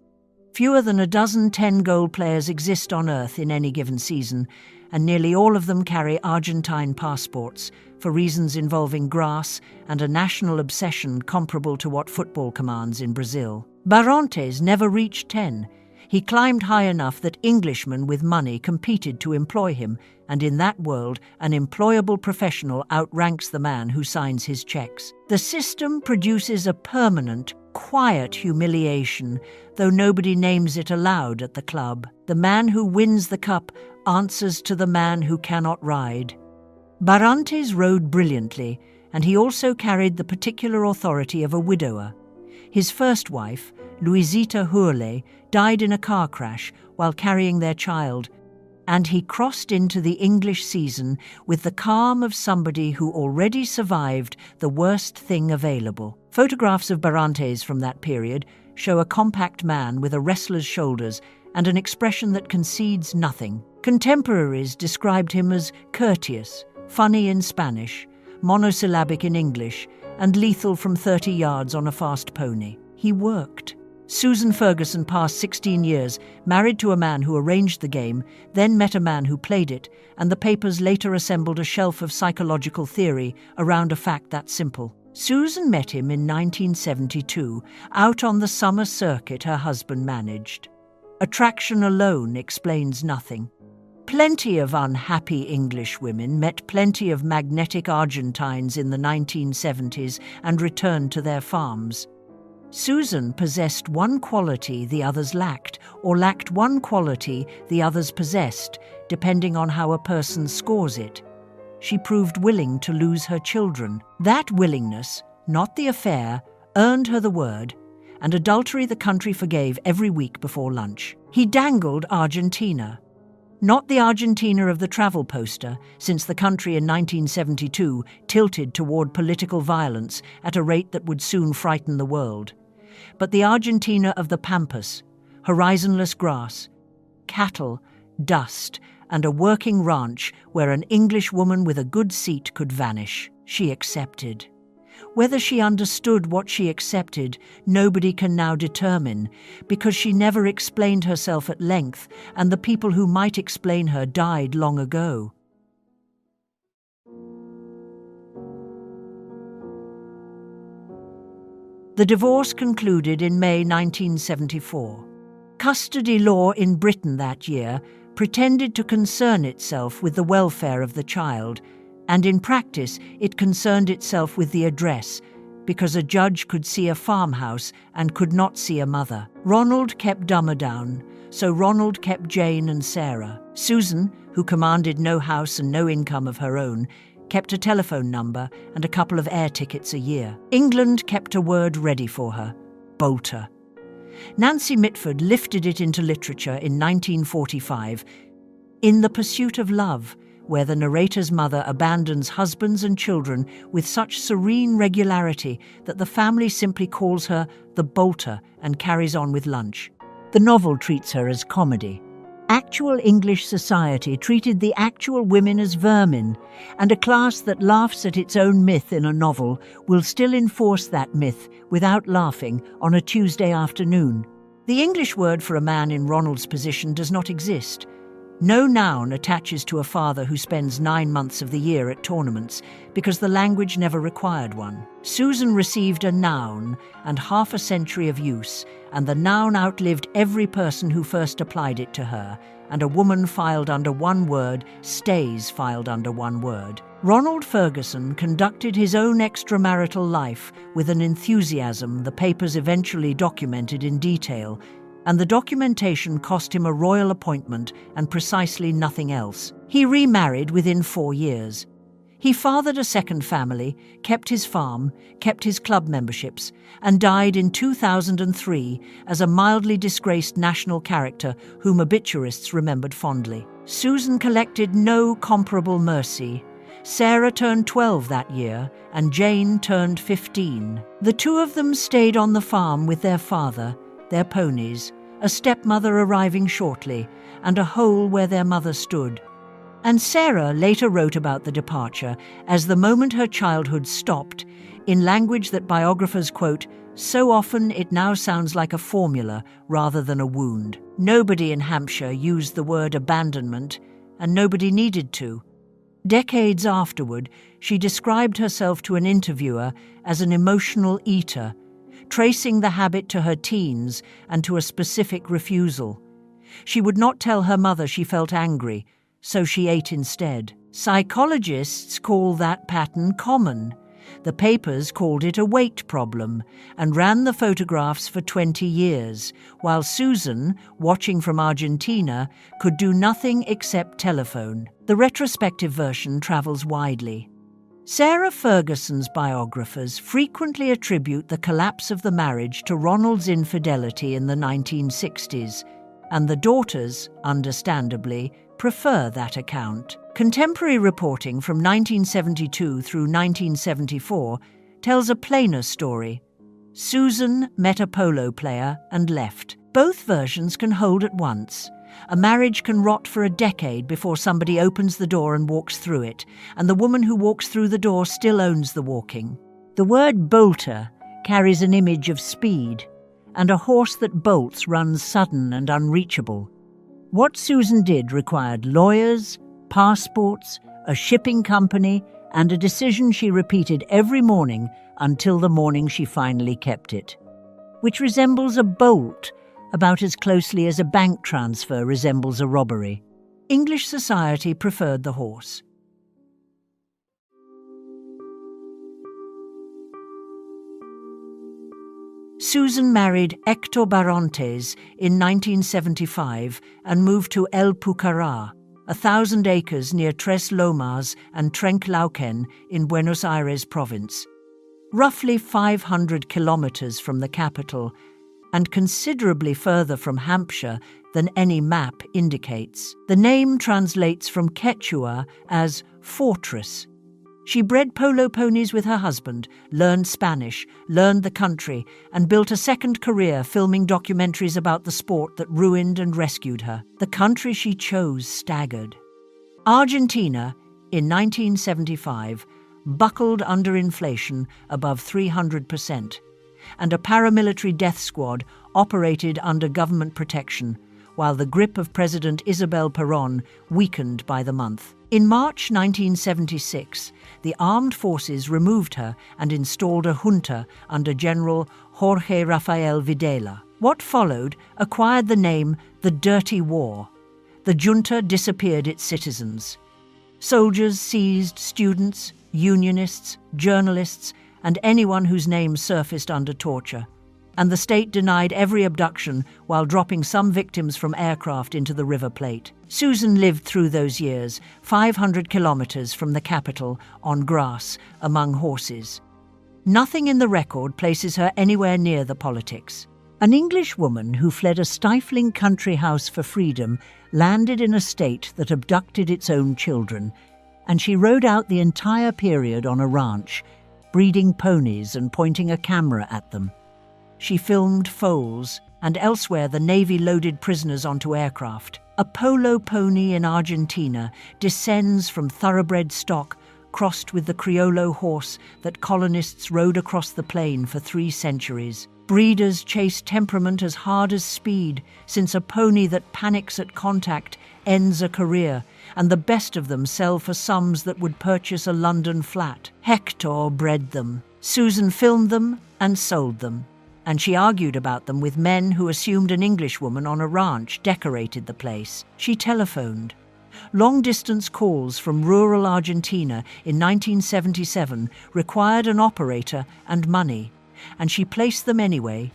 Fewer than a dozen 10-goal players exist on Earth in any given season, and nearly all of them carry Argentine passports, for reasons involving grass and a national obsession comparable to what football commands in Brazil. Barrantes never reached 10. He climbed high enough that Englishmen with money competed to employ him, and in that world, an employable professional outranks the man who signs his checks. The system produces a permanent, quiet humiliation, though nobody names it aloud at the club. The man who wins the cup answers to the man who cannot ride. Barrantes rode brilliantly, and he also carried the particular authority of a widower. His first wife, Luisita Hurley, died in a car crash while carrying their child, and he crossed into the English season with the calm of somebody who already survived the worst thing available. Photographs of Barrantes from that period show a compact man with a wrestler's shoulders and an expression that concedes nothing. Contemporaries described him as courteous, funny in Spanish, monosyllabic in English, and lethal from 30 yards on a fast pony. He worked. Susan Ferguson passed 16 years, married to a man who arranged the game, then met a man who played it, and the papers later assembled a shelf of psychological theory around a fact that simple. Susan met him in 1972, out on the summer circuit her husband managed. Attraction alone explains nothing. Plenty of unhappy English women met plenty of magnetic Argentines in the 1970s and returned to their farms. Susan possessed one quality the others lacked, or lacked one quality the others possessed, depending on how a person scores it. She proved willing to lose her children. That willingness, not the affair, earned her the word, and adultery the country forgave every week before lunch. He dangled Argentina. Not the Argentina of the travel poster, since the country in 1972 tilted toward political violence at a rate that would soon frighten the world, but the Argentina of the pampas, horizonless grass, cattle, dust, and a working ranch where an English woman with a good seat could vanish. She accepted. Whether she understood what she accepted, nobody can now determine, because she never explained herself at length, and the people who might explain her died long ago. The divorce concluded in May 1974. Custody law in Britain that year pretended to concern itself with the welfare of the child, and in practice it concerned itself with the address, because a judge could see a farmhouse and could not see a mother. Ronald kept Dummerdown, so Ronald kept Jane and Sarah. Susan, who commanded no house and no income of her own, kept a telephone number and a couple of air tickets a year. England kept a word ready for her: Bolter. Nancy Mitford lifted it into literature in 1945, In the Pursuit of Love, where the narrator's mother abandons husbands and children with such serene regularity that the family simply calls her the Bolter and carries on with lunch. The novel treats her as comedy. Actual English society treated the actual women as vermin, and a class that laughs at its own myth in a novel will still enforce that myth without laughing on a Tuesday afternoon. The English word for a man in Ronald's position does not exist. No noun attaches to a father who spends 9 months of the year at tournaments, because the language never required one. Susan received a noun and half a century of use, and the noun outlived every person who first applied it to her, and a woman filed under one word stays filed under one word. Ronald Ferguson conducted his own extramarital life with an enthusiasm the papers eventually documented in detail, and the documentation cost him a royal appointment and precisely nothing else. He remarried within 4 years. He fathered a second family, kept his farm, kept his club memberships, and died in 2003 as a mildly disgraced national character whom obituarists remembered fondly. Susan collected no comparable mercy. Sarah turned 12 that year, and Jane turned 15. The two of them stayed on the farm with their father, their ponies, a stepmother arriving shortly, and a hole where their mother stood. And Sarah later wrote about the departure as the moment her childhood stopped, in language that biographers quote, "So often it now sounds like a formula rather than a wound." Nobody in Hampshire used the word abandonment, and nobody needed to. Decades afterward, she described herself to an interviewer as an emotional eater, tracing the habit to her teens and to a specific refusal. She would not tell her mother she felt angry, so she ate instead. Psychologists call that pattern common. The papers called it a weight problem and ran the photographs for 20 years, while Susan, watching from Argentina, could do nothing except telephone. The retrospective version travels widely. Sarah Ferguson's biographers frequently attribute the collapse of the marriage to Ronald's infidelity in the 1960s, and the daughters, understandably, prefer that account. Contemporary reporting from 1972 through 1974 tells a plainer story. Susan met a polo player and left. Both versions can hold at once. A marriage can rot for a decade before somebody opens the door and walks through it, and the woman who walks through the door still owns the walking. The word bolter carries an image of speed, and a horse that bolts runs sudden and unreachable. What Susan did required lawyers, passports, a shipping company, and a decision she repeated every morning until the morning she finally kept it, which resembles a bolt about as closely as a bank transfer resembles a robbery. English society preferred the horse. Susan married Hector Barrantes in 1975 and moved to El Pucará, 1,000 acres near Tres Lomas and Trenklauken in Buenos Aires province, roughly 500 kilometers from the capital and considerably further from Hampshire than any map indicates. The name translates from Quechua as fortress. She bred polo ponies with her husband, learned Spanish, learned the country, and built a second career filming documentaries about the sport that ruined and rescued her. The country she chose staggered. Argentina, in 1975, buckled under inflation above 300%, and a paramilitary death squad operated under government protection, while the grip of President Isabel Perón weakened by the month. In March 1976, the armed forces removed her and installed a junta under General Jorge Rafael Videla. What followed acquired the name the Dirty War. The junta disappeared its citizens. Soldiers seized students, unionists, journalists, and anyone whose name surfaced under torture. And the state denied every abduction while dropping some victims from aircraft into the River Plate. Susan lived through those years, 500 kilometers from the capital, on grass, among horses. Nothing in the record places her anywhere near the politics. An English woman who fled a stifling country house for freedom landed in a state that abducted its own children, and she rode out the entire period on a ranch, breeding ponies and pointing a camera at them. She filmed foals, and elsewhere the Navy loaded prisoners onto aircraft. A polo pony in Argentina descends from thoroughbred stock crossed with the Criollo horse that colonists rode across the plain for 3 centuries. Breeders chase temperament as hard as speed, since a pony that panics at contact ends a career, and the best of them sell for sums that would purchase a London flat. Hector bred them. Susan filmed them and sold them. And she argued about them with men who assumed an Englishwoman on a ranch decorated the place. She telephoned. Long-distance calls from rural Argentina in 1977 required an operator and money, and she placed them anyway.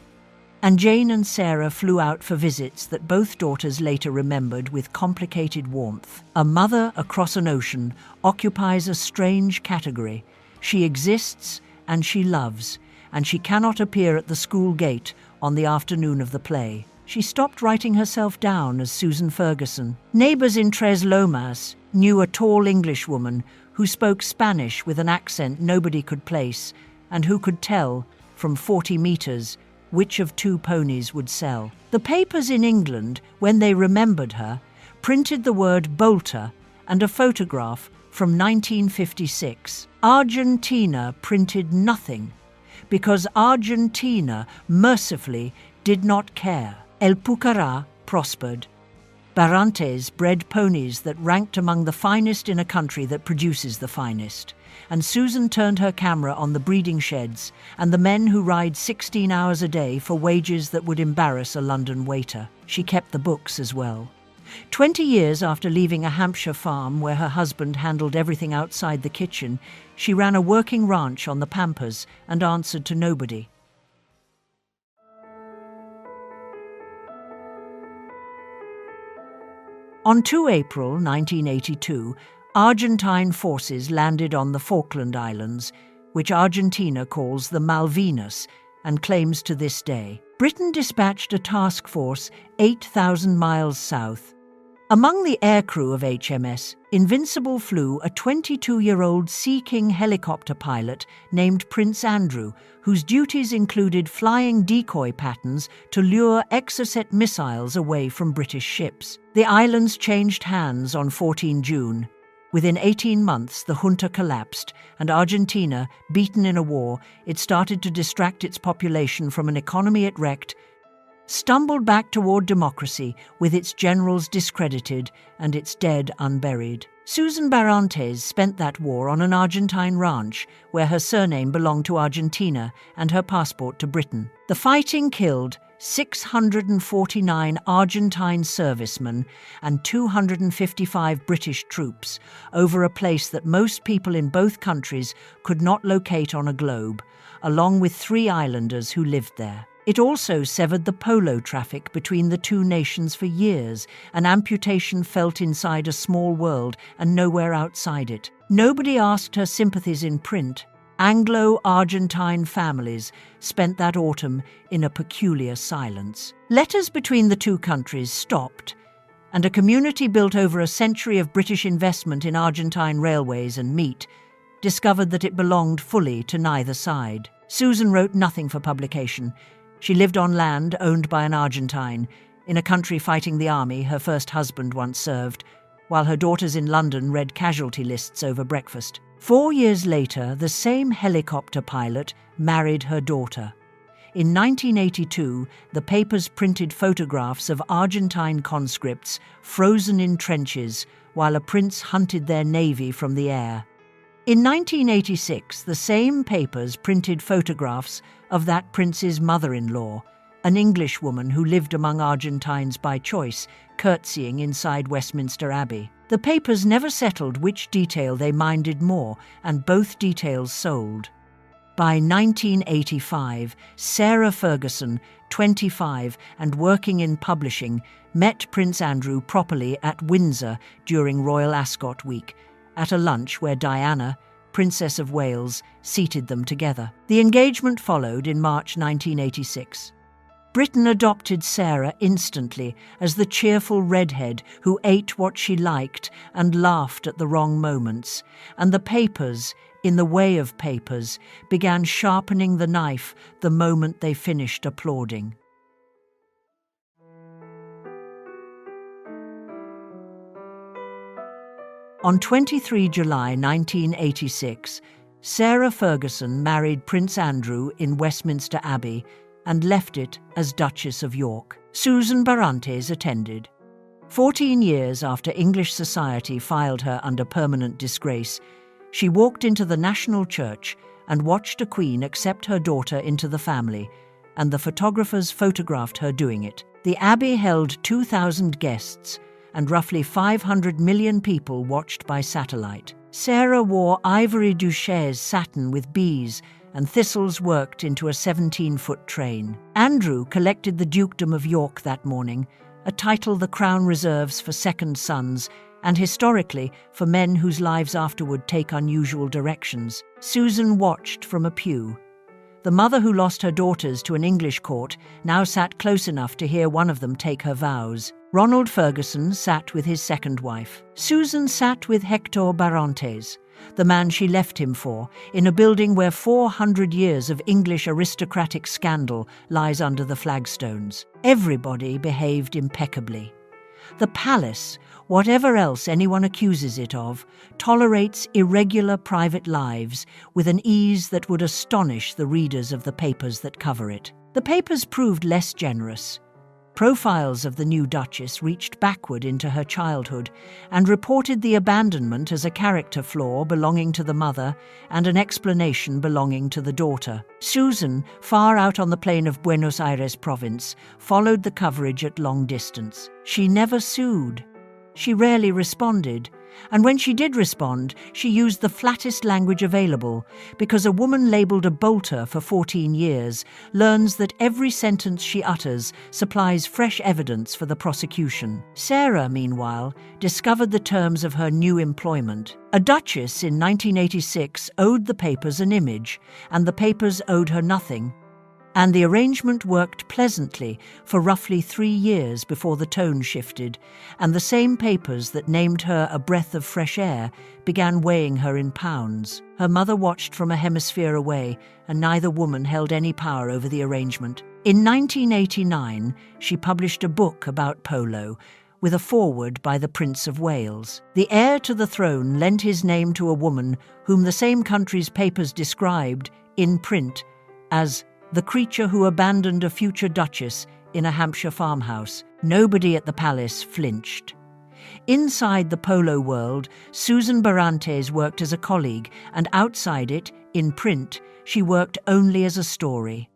And Jane and Sarah flew out for visits that both daughters later remembered with complicated warmth. A mother across an ocean occupies a strange category. She exists and she loves, and she cannot appear at the school gate on the afternoon of the play. She stopped writing herself down as Susan Ferguson. Neighbors in Tres Lomas knew a tall Englishwoman who spoke Spanish with an accent nobody could place and who could tell, from 40 meters, which of two ponies would sell. The papers in England, when they remembered her, printed the word bolter and a photograph from 1956. Argentina printed nothing, because Argentina mercifully did not care. El Pucará prospered. Barrantes bred ponies that ranked among the finest in a country that produces the finest. And Susan turned her camera on the breeding sheds and the men who ride 16 hours a day for wages that would embarrass a London waiter. She kept the books as well. 20 years after leaving a Hampshire farm where her husband handled everything outside the kitchen, she ran a working ranch on the Pampas and answered to nobody. On 2 April 1982, Argentine forces landed on the Falkland Islands, which Argentina calls the Malvinas and claims to this day. Britain dispatched a task force 8,000 miles south. Among the aircrew of HMS Invincible flew a 22-year-old Sea King helicopter pilot named Prince Andrew, whose duties included flying decoy patterns to lure Exocet missiles away from British ships. The islands changed hands on 14 June. Within 18 months, the junta collapsed, and Argentina, beaten in a war it started to distract its population from an economy it wrecked, stumbled back toward democracy with its generals discredited and its dead unburied. Susan Barrantes spent that war on an Argentine ranch where her surname belonged to Argentina and her passport to Britain. The fighting killed 649 Argentine servicemen and 255 British troops over a place that most people in both countries could not locate on a globe, along with 3 islanders who lived there. It also severed the polo traffic between the two nations for years, an amputation felt inside a small world and nowhere outside it. Nobody asked her sympathies in print. Anglo-Argentine families spent that autumn in a peculiar silence. Letters between the two countries stopped, and a community built over a century of British investment in Argentine railways and meat discovered that it belonged fully to neither side. Susan wrote nothing for publication. She lived on land owned by an Argentine, in a country fighting the army her first husband once served, while her daughters in London read casualty lists over breakfast. 4 years later, the same helicopter pilot married her daughter. In 1982, the papers printed photographs of Argentine conscripts frozen in trenches while a prince hunted their navy from the air. In 1986, the same papers printed photographs of that prince's mother-in-law, an Englishwoman who lived among Argentines by choice, curtsying inside Westminster Abbey. The papers never settled which detail they minded more, and both details sold. By 1985, Sarah Ferguson, 25 and working in publishing, met Prince Andrew properly at Windsor during Royal Ascot Week, at a lunch where Diana, Princess of Wales, seated them together. The engagement followed in March 1986. Britain adopted Sarah instantly as the cheerful redhead who ate what she liked and laughed at the wrong moments, and the papers, in the way of papers, began sharpening the knife the moment they finished applauding. On 23 July 1986, Sarah Ferguson married Prince Andrew in Westminster Abbey and left it as Duchess of York. Susan Barrantes attended. 14 years after English society filed her under permanent disgrace, she walked into the National Church and watched a queen accept her daughter into the family, and the photographers photographed her doing it. The Abbey held 2,000 guests, and roughly 500 million people watched by satellite. Sarah wore ivory duchesse satin with bees and thistles worked into a 17-foot train. Andrew collected the Dukedom of York that morning, a title the Crown reserves for second sons and historically for men whose lives afterward take unusual directions. Susan watched from a pew. The mother who lost her daughters to an English court now sat close enough to hear one of them take her vows. Ronald Ferguson sat with his second wife. Susan sat with Hector Barrantes, the man she left him for, in a building where 400 years of English aristocratic scandal lies under the flagstones. Everybody behaved impeccably. The palace, whatever else anyone accuses it of, tolerates irregular private lives with an ease that would astonish the readers of the papers that cover it. The papers proved less generous. Profiles of the new Duchess reached backward into her childhood and reported the abandonment as a character flaw belonging to the mother and an explanation belonging to the daughter. Susan, far out on the plain of Buenos Aires province, followed the coverage at long distance. She never sued. She rarely responded, and when she did respond, she used the flattest language available, because a woman labelled a bolter for 14 years learns that every sentence she utters supplies fresh evidence for the prosecution. Sarah, meanwhile, discovered the terms of her new employment. A duchess in 1986 owed the papers an image, and the papers owed her nothing. And the arrangement worked pleasantly for roughly 3 years before the tone shifted, and the same papers that named her a breath of fresh air began weighing her in pounds. Her mother watched from a hemisphere away, and neither woman held any power over the arrangement. In 1989, she published a book about polo, with a foreword by the Prince of Wales. The heir to the throne lent his name to a woman whom the same country's papers described, in print, as the creature who abandoned a future duchess in a Hampshire farmhouse. Nobody at the palace flinched. Inside the polo world, Susan Barrantes worked as a colleague, and outside it, in print, she worked only as a story.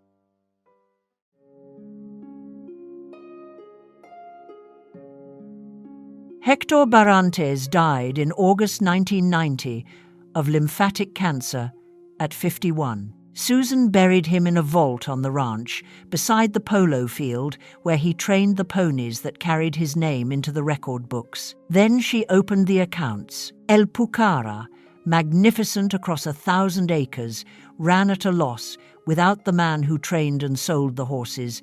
Hector Barrantes died in August 1990 of lymphatic cancer at 51. Susan buried him in a vault on the ranch, beside the polo field where he trained the ponies that carried his name into the record books. Then she opened the accounts. El Pucara, magnificent across 1,000 acres, ran at a loss without the man who trained and sold the horses,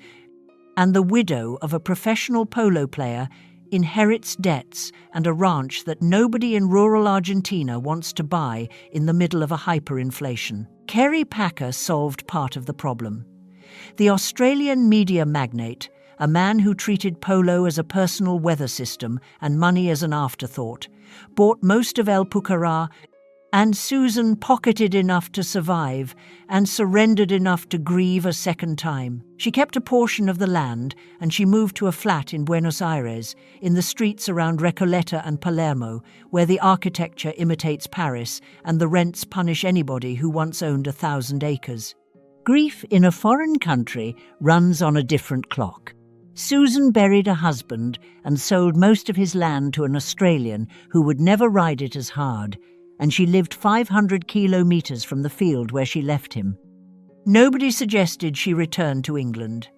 and the widow of a professional polo player inherits debts and a ranch that nobody in rural Argentina wants to buy in the middle of a hyperinflation. Kerry Packer solved part of the problem. The Australian media magnate, a man who treated polo as a personal weather system and money as an afterthought, bought most of El Pucara, and Susan pocketed enough to survive and surrendered enough to grieve a second time. She kept a portion of the land, and she moved to a flat in Buenos Aires, in the streets around Recoleta and Palermo, where the architecture imitates Paris and the rents punish anybody who once owned 1,000 acres. Grief in a foreign country runs on a different clock. Susan buried a husband and sold most of his land to an Australian who would never ride it as hard, and she lived 500 kilometres from the field where she left him. Nobody suggested she return to England.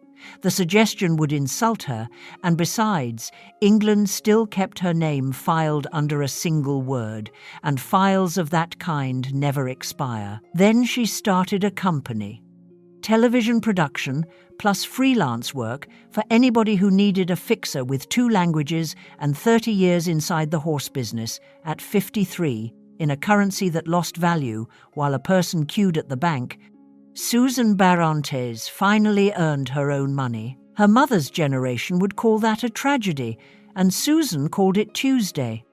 The suggestion would insult her, and besides, England still kept her name filed under a single word, and files of that kind never expire. Then she started a company. Television production, plus freelance work for anybody who needed a fixer with 2 languages and 30 years inside the horse business at 53, in a currency that lost value while a person queued at the bank. Susan Barrantes finally earned her own money. Her mother's generation would call that a tragedy, and Susan called it Tuesday.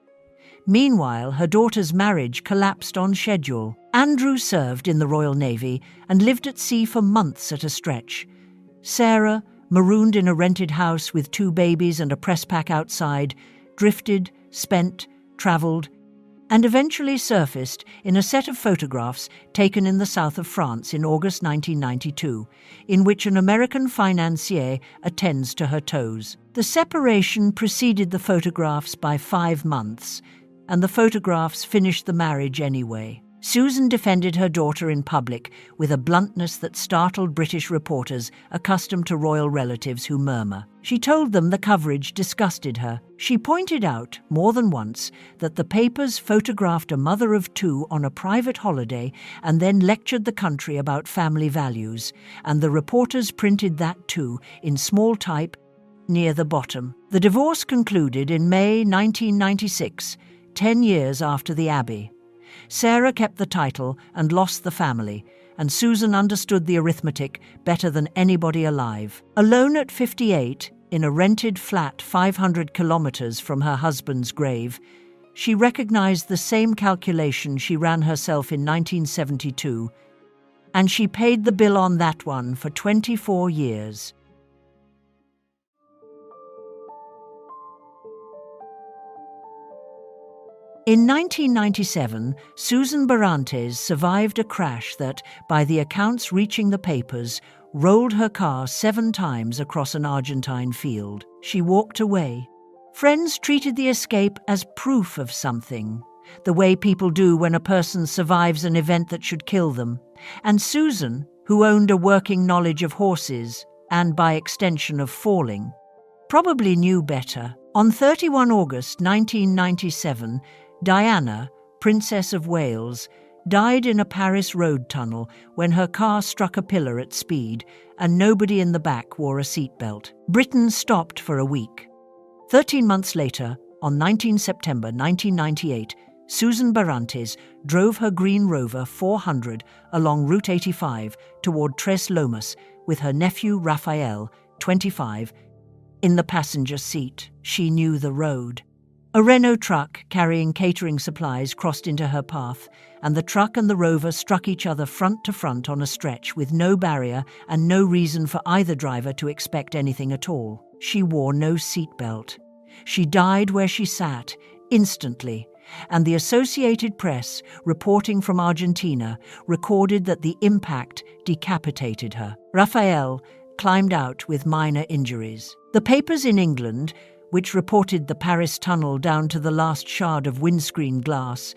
Meanwhile, her daughter's marriage collapsed on schedule. Andrew served in the Royal Navy and lived at sea for months at a stretch. Sarah, marooned in a rented house with 2 babies and a press pack outside, drifted, spent, travelled, and eventually surfaced in a set of photographs taken in the south of France in August 1992, in which an American financier attends to her toes. The separation preceded the photographs by 5 months, and the photographs finished the marriage anyway. Susan defended her daughter in public with a bluntness that startled British reporters accustomed to royal relatives who murmur. She told them the coverage disgusted her. She pointed out, more than once, that the papers photographed a mother of 2 on a private holiday and then lectured the country about family values, and the reporters printed that too, in small type, near the bottom. The divorce concluded in May 1996, 10 years after the Abbey. Sarah kept the title and lost the family, and Susan understood the arithmetic better than anybody alive. Alone at 58, in a rented flat 500 kilometers from her husband's grave, she recognized the same calculation she ran herself in 1972, and she paid the bill on that one for 24 years. In 1997, Susan Barrantes survived a crash that, by the accounts reaching the papers, rolled her car 7 times across an Argentine field. She walked away. Friends treated the escape as proof of something, the way people do when a person survives an event that should kill them. And Susan, who owned a working knowledge of horses, and by extension of falling, probably knew better. On 31 August 1997, Diana, Princess of Wales, died in a Paris road tunnel when her car struck a pillar at speed and nobody in the back wore a seatbelt. Britain stopped for a week. 13 months later, on 19 September 1998, Susan Barrantes drove her Green Rover 400 along Route 85 toward Tres Lomas with her nephew Rafael, 25, in the passenger seat. She knew the road. A Renault truck carrying catering supplies crossed into her path, and the truck and the Rover struck each other front to front on a stretch with no barrier and no reason for either driver to expect anything at all. She wore no seatbelt. She died where she sat, instantly, and the Associated Press, reporting from Argentina, recorded that the impact decapitated her. Rafael climbed out with minor injuries. The papers in England, which reported the Paris tunnel down to the last shard of windscreen glass,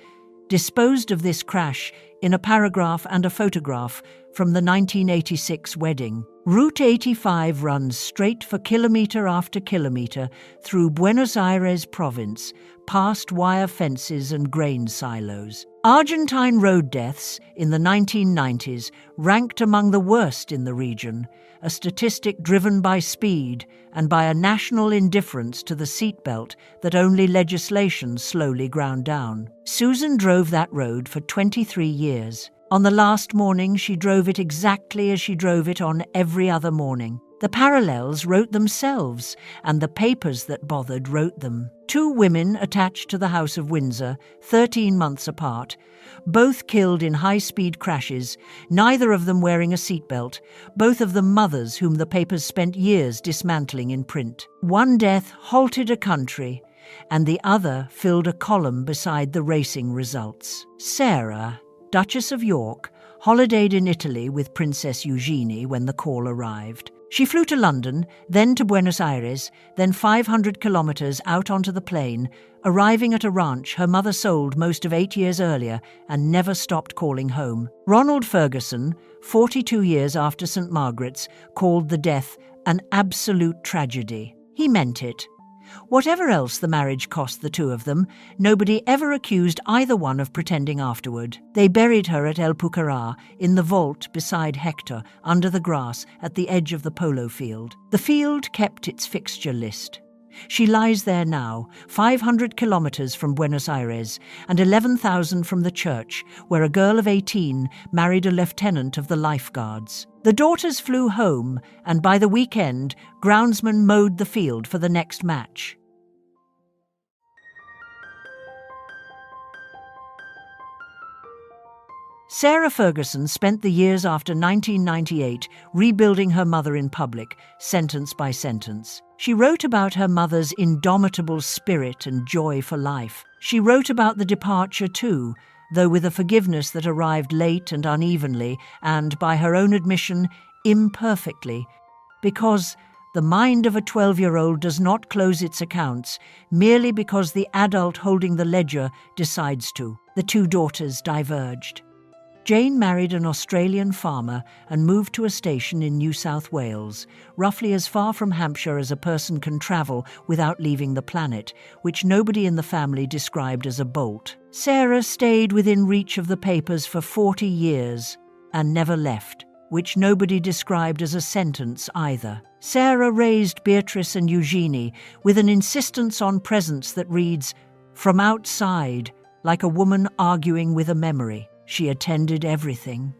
disposed of this crash in a paragraph and a photograph from the 1986 wedding. Route 85 runs straight for kilometer after kilometer through Buenos Aires province, past wire fences and grain silos. Argentine road deaths in the 1990s ranked among the worst in the region, a statistic driven by speed and by a national indifference to the seatbelt that only legislation slowly ground down. Susan drove that road for 23 years. On the last morning, she drove it exactly as she drove it on every other morning. The parallels wrote themselves, and the papers that bothered wrote them. 2 women attached to the House of Windsor, 13 months apart, both killed in high-speed crashes, neither of them wearing a seatbelt, both of them mothers whom the papers spent years dismantling in print. One death halted a country, and the other filled a column beside the racing results. Sarah, Duchess of York, holidayed in Italy with Princess Eugenie when the call arrived. She flew to London, then to Buenos Aires, then 500 kilometers out onto the plain, arriving at a ranch her mother sold most of 8 years earlier and never stopped calling home. Ronald Ferguson, 42 years after St. Margaret's, called the death an absolute tragedy. He meant it. Whatever else the marriage cost the two of them, nobody ever accused either one of pretending afterward. They buried her at El Pucará, in the vault beside Hector, under the grass at the edge of the polo field. The field kept its fixture list. She lies there now, 500 kilometers from Buenos Aires and 11,000 from the church, where a girl of 18 married a lieutenant of the lifeguards. The daughters flew home, and by the weekend, groundsmen mowed the field for the next match. Sarah Ferguson spent the years after 1998 rebuilding her mother in public, sentence by sentence. She wrote about her mother's indomitable spirit and joy for life. She wrote about the departure too, though with a forgiveness that arrived late and unevenly and, by her own admission, imperfectly, because the mind of a 12-year-old does not close its accounts merely because the adult holding the ledger decides to. The two daughters diverged. Jane married an Australian farmer and moved to a station in New South Wales, roughly as far from Hampshire as a person can travel without leaving the planet, which nobody in the family described as a bolt. Sarah stayed within reach of the papers for 40 years and never left, which nobody described as a sentence either. Sarah raised Beatrice and Eugenie with an insistence on presence that reads, "From outside, like a woman arguing with a memory. She attended everything.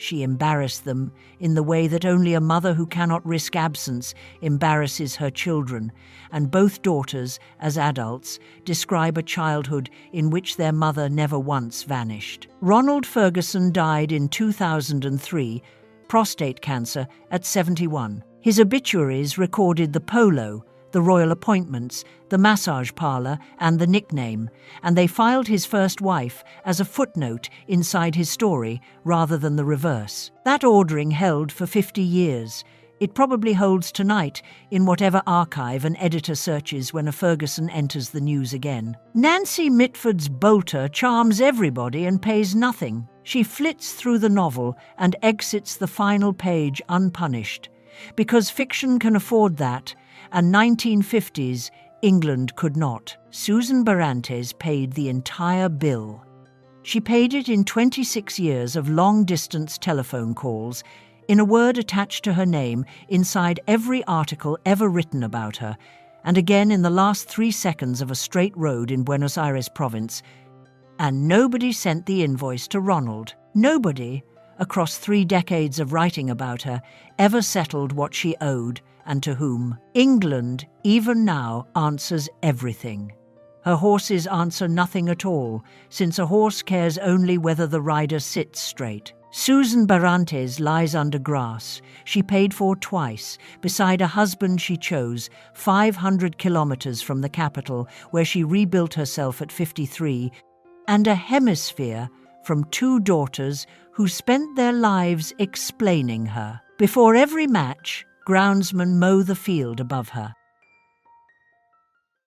She embarrassed them in the way that only a mother who cannot risk absence embarrasses her children, and both daughters, as adults, describe a childhood in which their mother never once vanished. Ronald Ferguson died in 2003, prostate cancer, at 71. His obituaries recorded the polo, the royal appointments, the massage parlour, and the nickname, and they filed his first wife as a footnote inside his story rather than the reverse. That ordering held for 50 years. It probably holds tonight in whatever archive an editor searches when a Ferguson enters the news again. Nancy Mitford's bolter charms everybody and pays nothing. She flits through the novel and exits the final page unpunished, because fiction can afford that, and 1950s England could not. Susan Barantes paid the entire bill. She paid it in 26 years of long-distance telephone calls, in a word attached to her name inside every article ever written about her, and again in the last 3 seconds of a straight road in Buenos Aires province. And nobody sent the invoice to Ronald. Nobody, across 3 decades of writing about her, ever settled what she owed and to whom. England, even now, answers everything. Her horses answer nothing at all, since a horse cares only whether the rider sits straight. Susan Barantes lies under grass, she paid for twice, beside a husband she chose, 500 kilometers from the capital, where she rebuilt herself at 53, and a hemisphere from 2 daughters who spent their lives explaining her. Before every match, groundsmen mow the field above her.